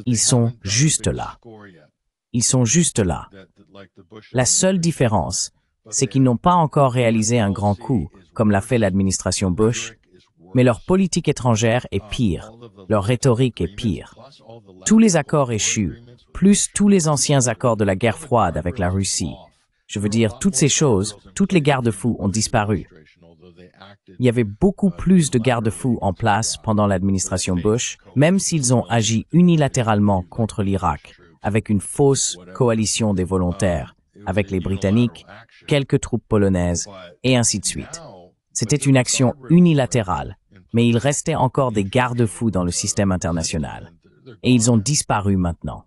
Ils sont juste là. Ils sont juste là. La seule différence, c'est qu'ils n'ont pas encore réalisé un grand coup, comme l'a fait l'administration Bush, mais leur politique étrangère est pire, leur rhétorique est pire. Tous les accords échus, plus tous les anciens accords de la guerre froide avec la Russie. Je veux dire, toutes ces choses, toutes les garde-fous ont disparu. Il y avait beaucoup plus de garde-fous en place pendant l'administration Bush, même s'ils ont agi unilatéralement contre l'Irak, avec une fausse coalition des volontaires, avec les Britanniques, quelques troupes polonaises, et ainsi de suite. C'était une action unilatérale, mais il restait encore des garde-fous dans le système international. Et ils ont disparu maintenant.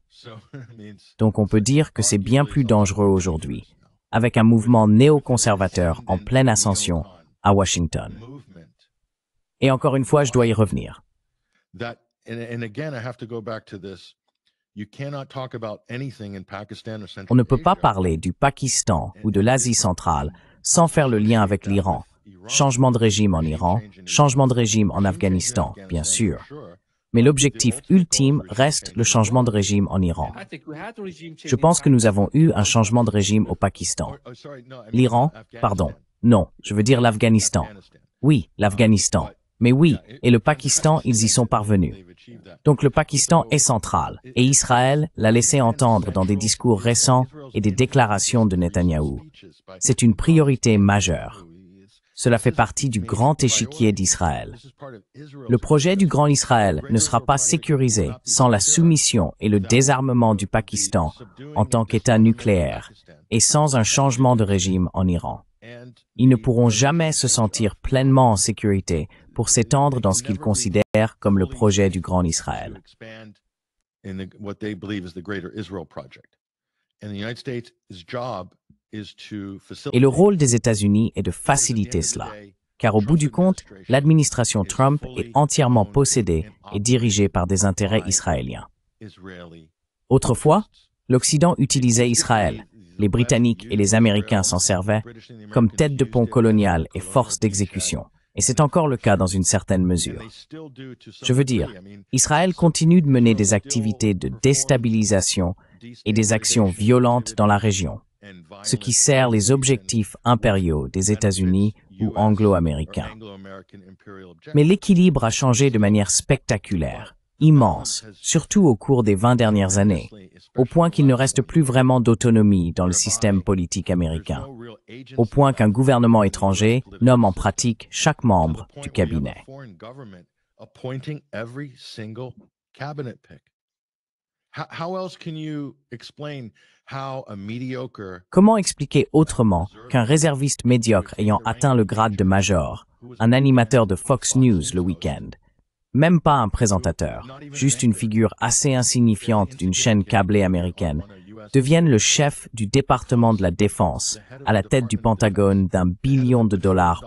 Donc on peut dire que c'est bien plus dangereux aujourd'hui, avec un mouvement néoconservateur en pleine ascension à Washington. Et encore une fois, je dois y revenir. On ne peut pas parler du Pakistan ou de l'Asie centrale sans faire le lien avec l'Iran. Changement de régime en Iran, changement de régime en Afghanistan, bien sûr. Mais l'objectif ultime reste le changement de régime en Iran. Je pense que nous avons eu un changement de régime au Pakistan. L'Iran, pardon, non, je veux dire l'Afghanistan. Oui, l'Afghanistan. Mais oui, et le Pakistan, ils y sont parvenus. Donc le Pakistan est central, et Israël l'a laissé entendre dans des discours récents et des déclarations de Netanyahou. C'est une priorité majeure. Cela fait partie du grand échiquier d'Israël. Le projet du Grand Israël ne sera pas sécurisé sans la soumission et le désarmement du Pakistan en tant qu'État nucléaire et sans un changement de régime en Iran. Ils ne pourront jamais se sentir pleinement en sécurité pour s'étendre dans ce qu'ils considèrent comme le projet du Grand Israël. Et le rôle des États-Unis est de faciliter cela, car au bout du compte, l'administration Trump est entièrement possédée et dirigée par des intérêts israéliens. Autrefois, l'Occident utilisait Israël, les Britanniques et les Américains s'en servaient comme tête de pont coloniale et force d'exécution. Et c'est encore le cas dans une certaine mesure. Je veux dire, Israël continue de mener des activités de déstabilisation et des actions violentes dans la région, ce qui sert les objectifs impériaux des États-Unis ou anglo-américains. Mais l'équilibre a changé de manière spectaculaire, immense, surtout au cours des 20 dernières années, au point qu'il ne reste plus vraiment d'autonomie dans le système politique américain, au point qu'un gouvernement étranger nomme en pratique chaque membre du cabinet. Comment expliquer autrement qu'un réserviste médiocre ayant atteint le grade de major, un animateur de Fox News le week-end, même pas un présentateur, juste une figure assez insignifiante d'une chaîne câblée américaine, devienne le chef du département de la Défense, à la tête du Pentagone d'$1 billion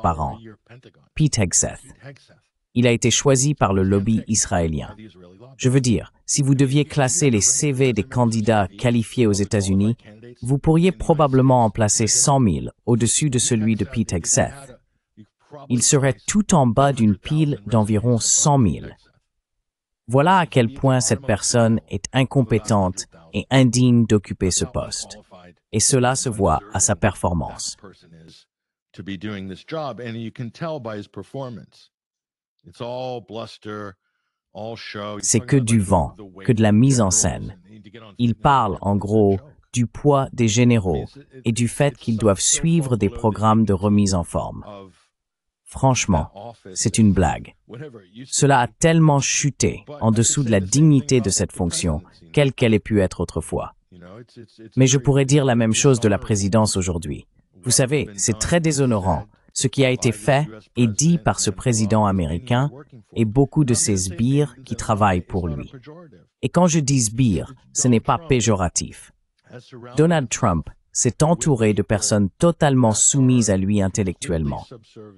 par an? Pete Hegseth. Il a été choisi par le lobby israélien. Je veux dire, si vous deviez classer les CV des candidats qualifiés aux États-Unis, vous pourriez probablement en placer 100 000 au-dessus de celui de Pete Hegseth. Il serait tout en bas d'une pile d'environ 100 000. Voilà à quel point cette personne est incompétente et indigne d'occuper ce poste. Et cela se voit à sa performance. C'est que du vent, que de la mise en scène. Il parle, en gros, du poids des généraux et du fait qu'ils doivent suivre des programmes de remise en forme. Franchement, c'est une blague. Cela a tellement chuté en dessous de la dignité de cette fonction, quelle qu'elle ait pu être autrefois. Mais je pourrais dire la même chose de la présidence aujourd'hui. Vous savez, c'est très déshonorant, ce qui a été fait et dit par ce président américain et beaucoup de ses sbires qui travaillent pour lui. Et quand je dis sbires, ce n'est pas péjoratif. Donald Trump s'est entouré de personnes totalement soumises à lui intellectuellement.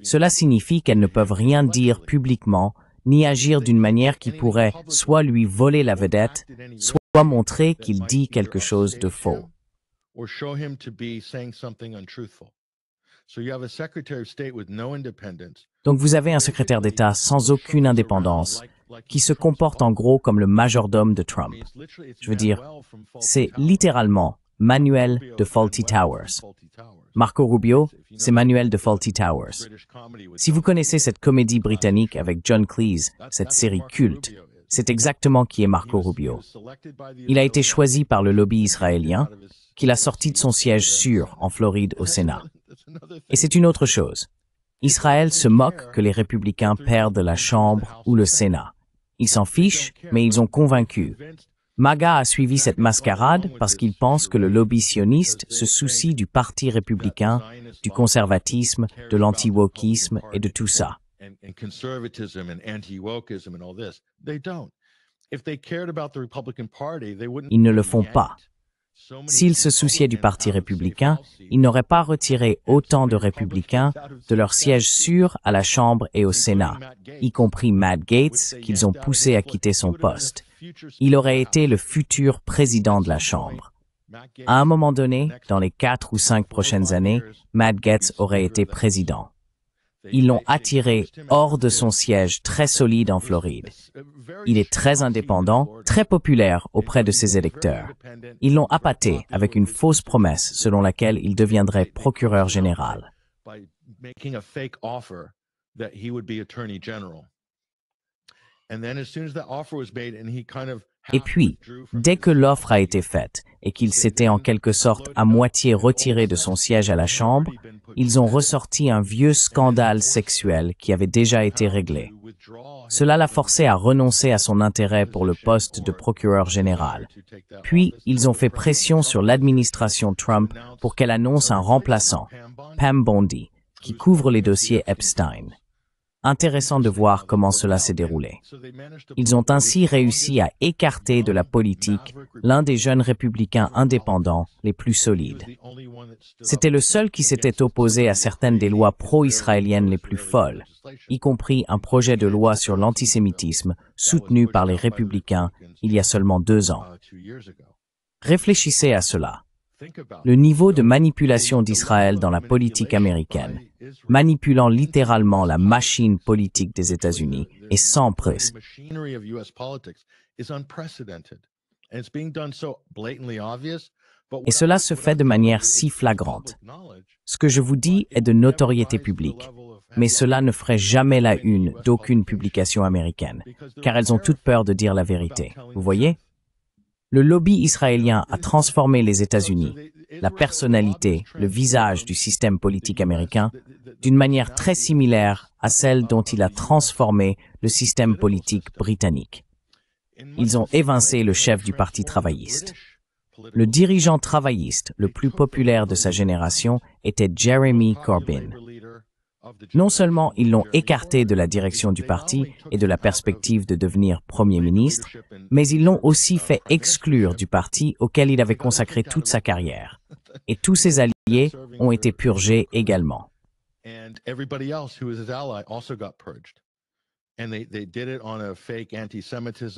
Cela signifie qu'elles ne peuvent rien dire publiquement, ni agir d'une manière qui pourrait soit lui voler la vedette, soit montrer qu'il dit quelque chose de faux. Donc vous avez un secrétaire d'État sans aucune indépendance, qui se comporte en gros comme le majordome de Trump. Je veux dire, c'est littéralement Manuel de Fawlty Towers. Marco Rubio, c'est Manuel de Fawlty Towers. Si vous connaissez cette comédie britannique avec John Cleese, cette série culte, c'est exactement qui est Marco Rubio. Il a été choisi par le lobby israélien, qui l'a sorti de son siège sûr en Floride au Sénat. Et c'est une autre chose. Israël se moque que les républicains perdent la Chambre ou le Sénat. Ils s'en fichent, mais ils ont convaincu. MAGA a suivi cette mascarade parce qu'il pense que le lobby sioniste se soucie du parti républicain, du conservatisme, de l'anti-wokisme et de tout ça. Ils ne le font pas. S'ils se souciaient du Parti républicain, ils n'auraient pas retiré autant de républicains de leur siège sûr à la Chambre et au Sénat, y compris Matt Gaetz, qu'ils ont poussé à quitter son poste. Il aurait été le futur président de la Chambre. À un moment donné, dans les 4 ou 5 prochaines années, Matt Gaetz aurait été président. Ils l'ont attiré hors de son siège très solide en Floride. Il est très indépendant, très populaire auprès de ses électeurs. Ils l'ont appâté avec une fausse promesse selon laquelle il deviendrait procureur général. Et puis, dès que l'offre a été faite et qu'il s'était en quelque sorte à moitié retiré de son siège à la Chambre, ils ont ressorti un vieux scandale sexuel qui avait déjà été réglé. Cela l'a forcé à renoncer à son intérêt pour le poste de procureur général. Puis, ils ont fait pression sur l'administration Trump pour qu'elle annonce un remplaçant, Pam Bondi, qui couvre les dossiers Epstein. Intéressant de voir comment cela s'est déroulé. Ils ont ainsi réussi à écarter de la politique l'un des jeunes républicains indépendants les plus solides. C'était le seul qui s'était opposé à certaines des lois pro-israéliennes les plus folles, y compris un projet de loi sur l'antisémitisme soutenu par les républicains il y a seulement 2 ans. Réfléchissez à cela. Le niveau de manipulation d'Israël dans la politique américaine, manipulant littéralement la machine politique des États-Unis, est sans précédent. Et cela se fait de manière si flagrante. Ce que je vous dis est de notoriété publique, mais cela ne ferait jamais la une d'aucune publication américaine, car elles ont toutes peur de dire la vérité. Vous voyez? Le lobby israélien a transformé les États-Unis, la personnalité, le visage du système politique américain, d'une manière très similaire à celle dont il a transformé le système politique britannique. Ils ont évincé le chef du Parti travailliste. Le dirigeant travailliste le plus populaire de sa génération était Jeremy Corbyn. Non seulement ils l'ont écarté de la direction du parti et de la perspective de devenir Premier ministre, mais ils l'ont aussi fait exclure du parti auquel il avait consacré toute sa carrière. Et tous ses alliés ont été purgés également. Et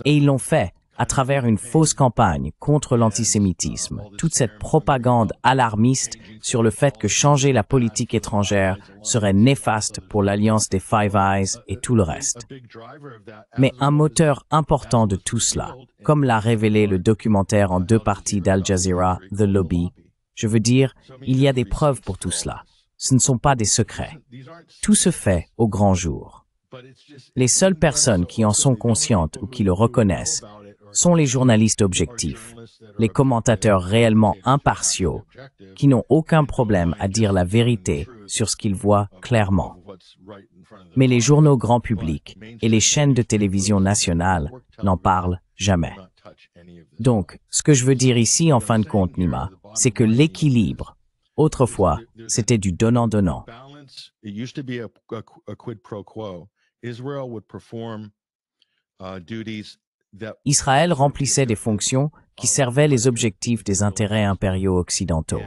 ils l'ont fait à travers une fausse campagne contre l'antisémitisme, toute cette propagande alarmiste sur le fait que changer la politique étrangère serait néfaste pour l'alliance des Five Eyes et tout le reste. Mais un moteur important de tout cela, comme l'a révélé le documentaire en 2 parties d'Al Jazeera, The Lobby, je veux dire, il y a des preuves pour tout cela. Ce ne sont pas des secrets. Tout se fait au grand jour. Les seules personnes qui en sont conscientes ou qui le reconnaissent sont les journalistes objectifs, les commentateurs réellement impartiaux, qui n'ont aucun problème à dire la vérité sur ce qu'ils voient clairement. Mais les journaux grand public et les chaînes de télévision nationales n'en parlent jamais. Donc, ce que je veux dire ici, en fin de compte, Nima, c'est que l'équilibre, autrefois, c'était du donnant-donnant. Israël remplissait des fonctions qui servaient les objectifs des intérêts impériaux occidentaux.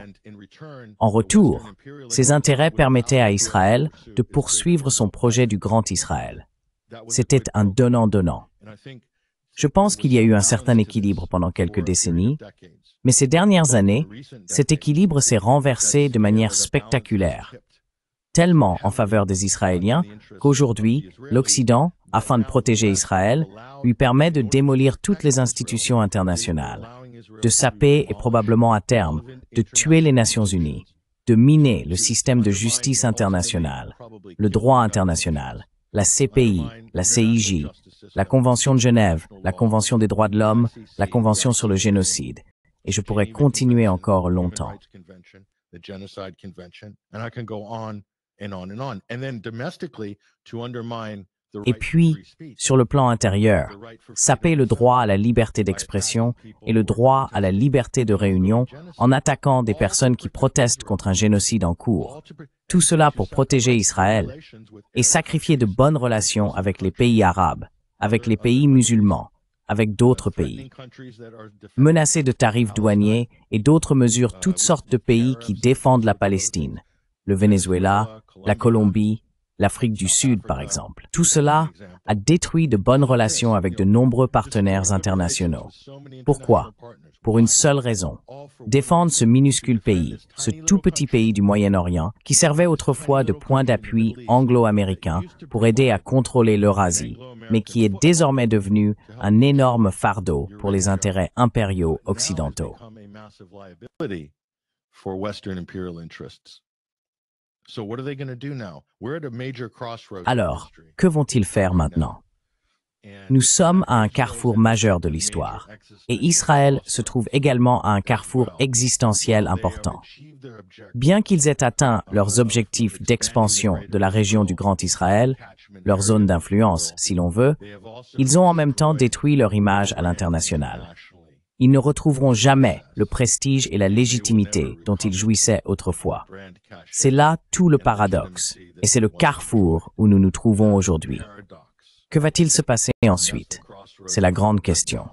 En retour, ces intérêts permettaient à Israël de poursuivre son projet du Grand Israël. C'était un donnant-donnant. Je pense qu'il y a eu un certain équilibre pendant quelques décennies, mais ces dernières années, cet équilibre s'est renversé de manière spectaculaire, tellement en faveur des Israéliens qu'aujourd'hui, l'Occident, afin de protéger Israël, lui permet de démolir toutes les institutions internationales, de saper et probablement à terme, de tuer les Nations Unies, de miner le système de justice internationale, le droit international, la CPI, la CIJ, la Convention de Genève, la Convention des droits de l'homme, la Convention sur le génocide. Et je pourrais continuer encore longtemps. Et puis, sur le plan intérieur, saper le droit à la liberté d'expression et le droit à la liberté de réunion en attaquant des personnes qui protestent contre un génocide en cours. Tout cela pour protéger Israël et sacrifier de bonnes relations avec les pays arabes, avec les pays musulmans, avec d'autres pays. Menacer de tarifs douaniers et d'autres mesures toutes sortes de pays qui défendent la Palestine, le Venezuela, la Colombie, l'Afrique du Sud, par exemple. Tout cela a détruit de bonnes relations avec de nombreux partenaires internationaux. Pourquoi? Pour une seule raison. Défendre ce minuscule pays, ce tout petit pays du Moyen-Orient, qui servait autrefois de point d'appui anglo-américain pour aider à contrôler l'Eurasie, mais qui est désormais devenu un énorme fardeau pour les intérêts impériaux occidentaux. Alors, que vont-ils faire maintenant? Nous sommes à un carrefour majeur de l'histoire, et Israël se trouve également à un carrefour existentiel important. Bien qu'ils aient atteint leurs objectifs d'expansion de la région du Grand Israël, leur zone d'influence, si l'on veut, ils ont en même temps détruit leur image à l'international. Ils ne retrouveront jamais le prestige et la légitimité dont ils jouissaient autrefois. C'est là tout le paradoxe, et c'est le carrefour où nous nous trouvons aujourd'hui. Que va-t-il se passer ensuite? C'est la grande question.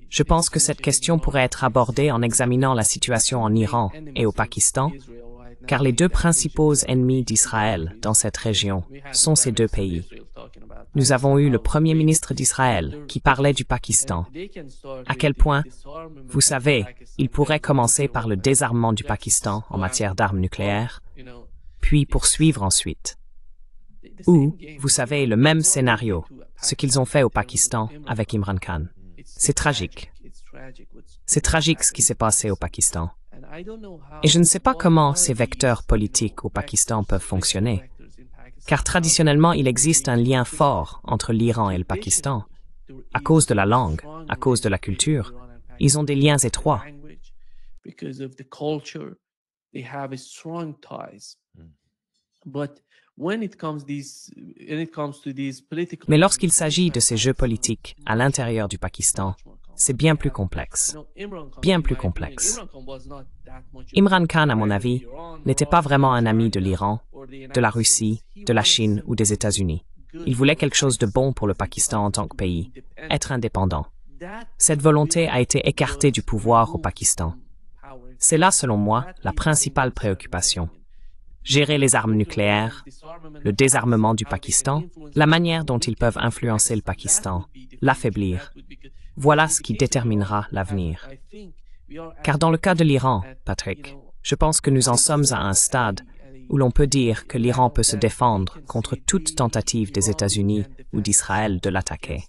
Je pense que cette question pourrait être abordée en examinant la situation en Iran et au Pakistan, car les 2 principaux ennemis d'Israël dans cette région sont ces 2 pays. Nous avons eu le Premier ministre d'Israël qui parlait du Pakistan. À quel point, vous savez, il pourrait commencer par le désarmement du Pakistan en matière d'armes nucléaires, puis poursuivre ensuite. Ou, vous savez, le même scénario, ce qu'ils ont fait au Pakistan avec Imran Khan. C'est tragique. C'est tragique ce qui s'est passé au Pakistan. Et je ne sais pas comment ces vecteurs politiques au Pakistan peuvent fonctionner, car traditionnellement il existe un lien fort entre l'Iran et le Pakistan. À cause de la langue, à cause de la culture, ils ont des liens étroits. Mais lorsqu'il s'agit de ces jeux politiques à l'intérieur du Pakistan, c'est bien plus complexe. Bien plus complexe. Imran Khan, à mon avis, n'était pas vraiment un ami de l'Iran, de la Russie, de la Chine ou des États-Unis. Il voulait quelque chose de bon pour le Pakistan en tant que pays, être indépendant. Cette volonté a été écartée du pouvoir au Pakistan. C'est là, selon moi, la principale préoccupation. gérer les armes nucléaires, le désarmement du Pakistan, la manière dont ils peuvent influencer le Pakistan, l'affaiblir. Voilà ce qui déterminera l'avenir. Car dans le cas de l'Iran, Patrick, je pense que nous en sommes à un stade où l'on peut dire que l'Iran peut se défendre contre toute tentative des États-Unis ou d'Israël de l'attaquer.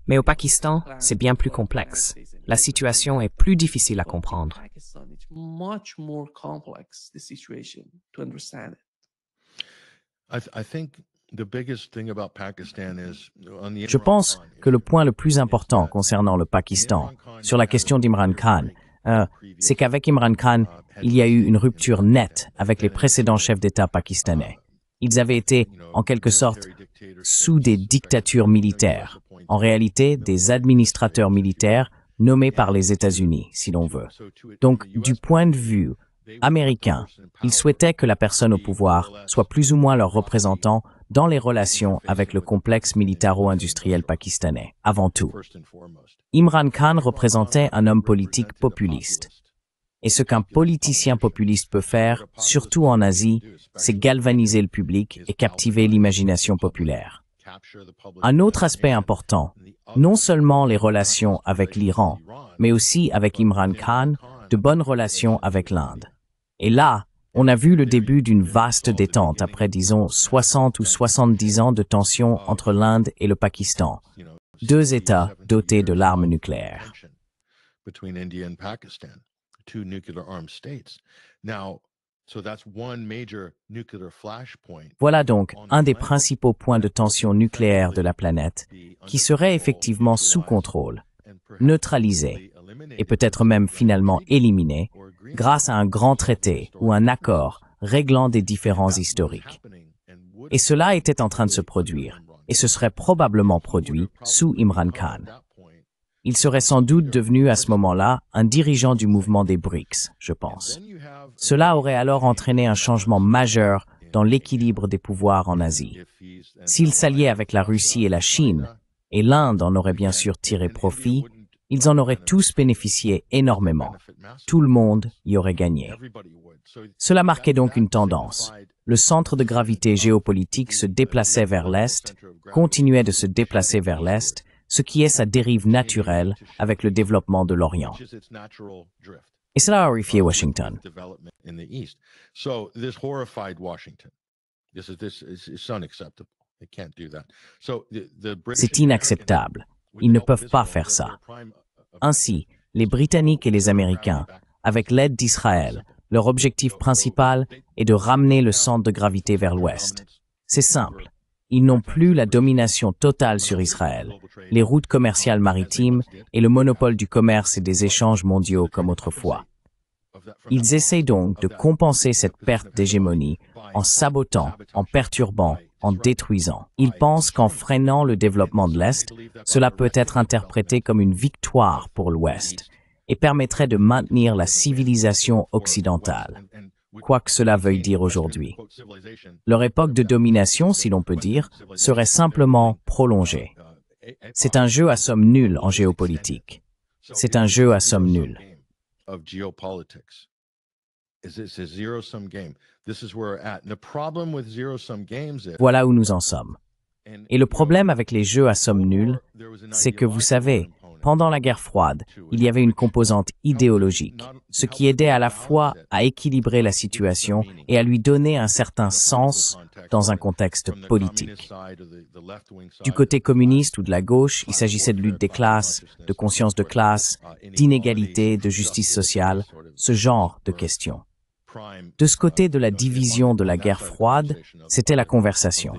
Mais au Pakistan, c'est bien plus complexe. La situation est plus difficile à comprendre. Je pense que le point le plus important concernant le Pakistan, sur la question d'Imran Khan, c'est qu'avec Imran Khan, il y a eu une rupture nette avec les précédents chefs d'État pakistanais. Ils avaient été, en quelque sorte, sous des dictatures militaires, en réalité des administrateurs militaires nommés par les États-Unis, si l'on veut. Donc, du point de vue américain, ils souhaitaient que la personne au pouvoir soit plus ou moins leur représentant dans les relations avec le complexe militaro-industriel pakistanais, avant tout. Imran Khan représentait un homme politique populiste. Et ce qu'un politicien populiste peut faire, surtout en Asie, c'est galvaniser le public et captiver l'imagination populaire. Un autre aspect important, non seulement les relations avec l'Iran, mais aussi avec Imran Khan, de bonnes relations avec l'Inde. Et là, on a vu le début d'une vaste détente après, disons, 60 ou 70 ans de tensions entre l'Inde et le Pakistan, deux États dotés de l'arme nucléaire. Voilà donc un des principaux points de tension nucléaire de la planète qui serait effectivement sous contrôle, neutralisé et peut-être même finalement éliminé grâce à un grand traité ou un accord réglant des différends historiques. Et cela était en train de se produire, et ce serait probablement produit sous Imran Khan. Il serait sans doute devenu à ce moment-là un dirigeant du mouvement des BRICS, je pense. Cela aurait alors entraîné un changement majeur dans l'équilibre des pouvoirs en Asie. S'il s'alliait avec la Russie et la Chine, et l'Inde en aurait bien sûr tiré profit, ils en auraient tous bénéficié énormément. Tout le monde y aurait gagné. Cela marquait donc une tendance. Le centre de gravité géopolitique se déplaçait vers l'Est, continuait de se déplacer vers l'Est, ce qui est sa dérive naturelle avec le développement de l'Orient. Et cela a horrifié Washington. C'est inacceptable. Ils ne peuvent pas faire ça. Ainsi, les Britanniques et les Américains, avec l'aide d'Israël, leur objectif principal est de ramener le centre de gravité vers l'Ouest. C'est simple. Ils n'ont plus la domination totale sur Israël, les routes commerciales maritimes et le monopole du commerce et des échanges mondiaux comme autrefois. Ils essayent donc de compenser cette perte d'hégémonie en sabotant, en perturbant, en détruisant. Ils pensent qu'en freinant le développement de l'Est, cela peut être interprété comme une victoire pour l'Ouest et permettrait de maintenir la civilisation occidentale, quoi que cela veuille dire aujourd'hui. Leur époque de domination, si l'on peut dire, serait simplement prolongée. C'est un jeu à somme nulle en géopolitique. C'est un jeu à somme nulle. Voilà où nous en sommes. Et le problème avec les jeux à somme nulle, c'est que vous savez, pendant la guerre froide, il y avait une composante idéologique, ce qui aidait à la fois à équilibrer la situation et à lui donner un certain sens dans un contexte politique. Du côté communiste ou de la gauche, il s'agissait de lutte des classes, de conscience de classe, d'inégalité, de justice sociale, ce genre de questions. De ce côté de la division de la guerre froide, c'était la conversation.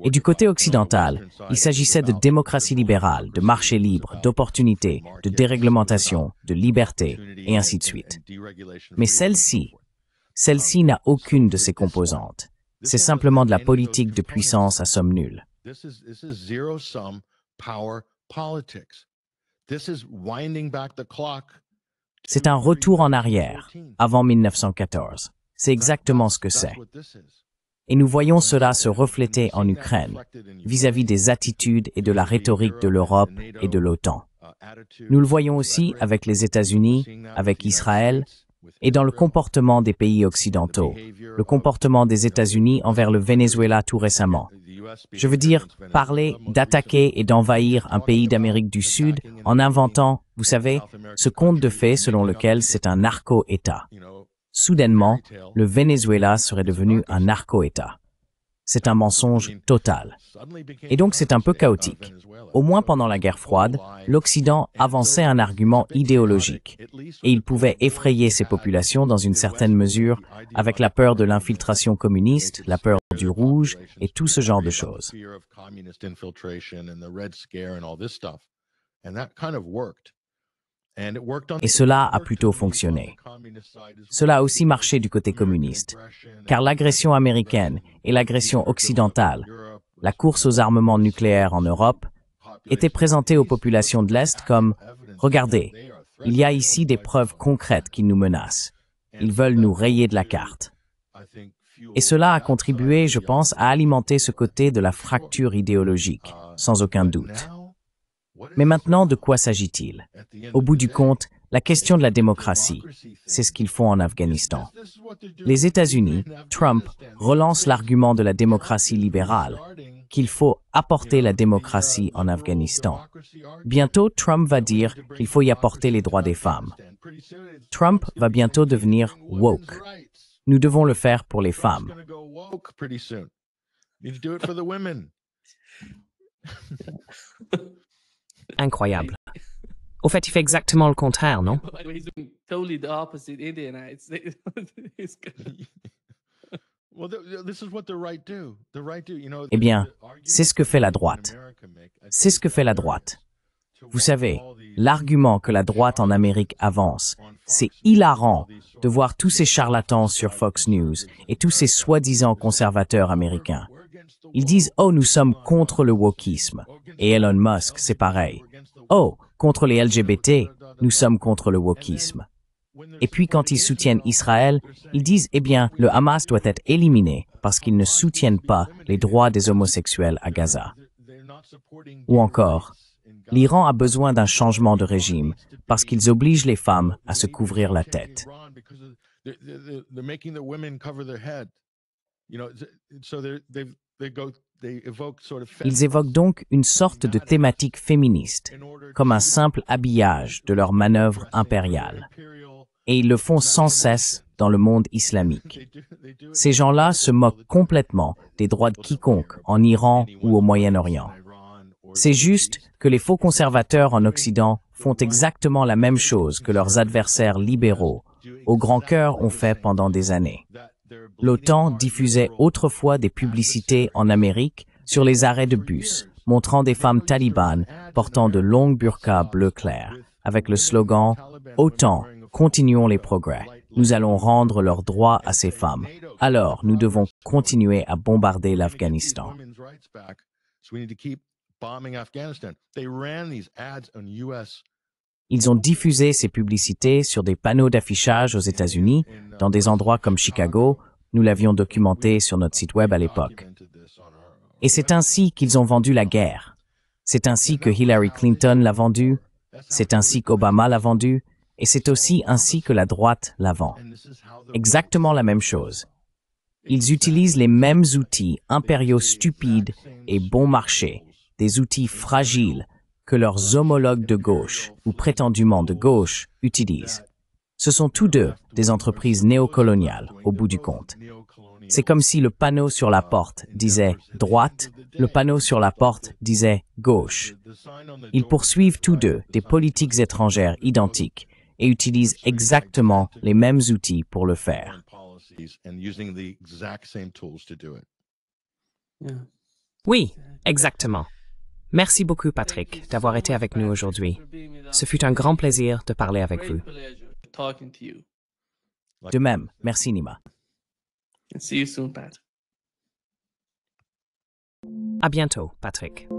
Et du côté occidental, il s'agissait de démocratie libérale, de marché libre, d'opportunité, de déréglementation, de liberté, et ainsi de suite. Mais celle-ci n'a aucune de ces composantes. C'est simplement de la politique de puissance à somme nulle. C'est un retour en arrière, avant 1914. C'est exactement ce que c'est. Et nous voyons cela se refléter en Ukraine, vis-à-vis des attitudes et de la rhétorique de l'Europe et de l'OTAN. Nous le voyons aussi avec les États-Unis, avec Israël, et dans le comportement des pays occidentaux, le comportement des États-Unis envers le Venezuela tout récemment. Je veux dire, parler d'attaquer et d'envahir un pays d'Amérique du Sud en inventant, vous savez, ce conte de fées selon lequel c'est un narco-État. Soudainement, le Venezuela serait devenu un narco-État. C'est un mensonge total. Et donc c'est un peu chaotique. Au moins pendant la guerre froide, l'Occident avançait un argument idéologique. Et il pouvait effrayer ses populations dans une certaine mesure avec la peur de l'infiltration communiste, la peur du rouge et tout ce genre de choses. Et cela a plutôt fonctionné. Cela a aussi marché du côté communiste, car l'agression américaine et l'agression occidentale, la course aux armements nucléaires en Europe, étaient présentées aux populations de l'Est comme « Regardez, il y a ici des preuves concrètes qu'ils nous menacent. Ils veulent nous rayer de la carte. » Et cela a contribué, je pense, à alimenter ce côté de la fracture idéologique, sans aucun doute. Mais maintenant, de quoi s'agit-il? Au bout du compte, la question de la démocratie, c'est ce qu'ils font en Afghanistan. Les États-Unis, Trump, relancent l'argument de la démocratie libérale, qu'il faut apporter la démocratie en Afghanistan. Bientôt, Trump va dire qu'il faut y apporter les droits des femmes. Trump va bientôt devenir woke. Nous devons le faire pour les femmes. Incroyable. Au fait, il fait exactement le contraire, non? Eh bien, c'est ce que fait la droite. C'est ce que fait la droite. Vous savez, l'argument que la droite en Amérique avance, c'est hilarant de voir tous ces charlatans sur Fox News et tous ces soi-disant conservateurs américains. Ils disent « Oh, nous sommes contre le wokisme ». Et Elon Musk, c'est pareil. « Oh, contre les LGBT, nous sommes contre le wokisme ». Et puis quand ils soutiennent Israël, ils disent « Eh bien, le Hamas doit être éliminé parce qu'ils ne soutiennent pas les droits des homosexuels à Gaza ». Ou encore, l'Iran a besoin d'un changement de régime parce qu'ils obligent les femmes à se couvrir la tête. Ils évoquent donc une sorte de thématique féministe, comme un simple habillage de leur manœuvre impériale. Et ils le font sans cesse dans le monde islamique. Ces gens-là se moquent complètement des droits de quiconque en Iran ou au Moyen-Orient. C'est juste que les faux conservateurs en Occident font exactement la même chose que leurs adversaires libéraux, au grand cœur, ont fait pendant des années. L'OTAN diffusait autrefois des publicités en Amérique sur les arrêts de bus, montrant des femmes talibanes portant de longues burqas bleu clair, avec le slogan « OTAN, continuons les progrès. Nous allons rendre leurs droits à ces femmes. Alors, nous devons continuer à bombarder l'Afghanistan. » Ils ont diffusé ces publicités sur des panneaux d'affichage aux États-Unis, dans des endroits comme Chicago. Nous l'avions documenté sur notre site web à l'époque. Et c'est ainsi qu'ils ont vendu la guerre. C'est ainsi que Hillary Clinton l'a vendue. C'est ainsi qu'Obama l'a vendue. Et c'est aussi ainsi que la droite la vend. Exactement la même chose. Ils utilisent les mêmes outils impériaux stupides et bon marché, des outils fragiles que leurs homologues de gauche, ou prétendument de gauche, utilisent. Ce sont tous deux des entreprises néocoloniales, au bout du compte. C'est comme si le panneau sur la porte disait « droite », le panneau sur la porte disait « gauche ». Ils poursuivent tous deux des politiques étrangères identiques et utilisent exactement les mêmes outils pour le faire. Oui, exactement. Merci beaucoup, Patrick, d'avoir été avec nous aujourd'hui. Ce fut un grand plaisir de parler avec vous. De même, merci Nima. See you soon, Pat. À bientôt, Patrick.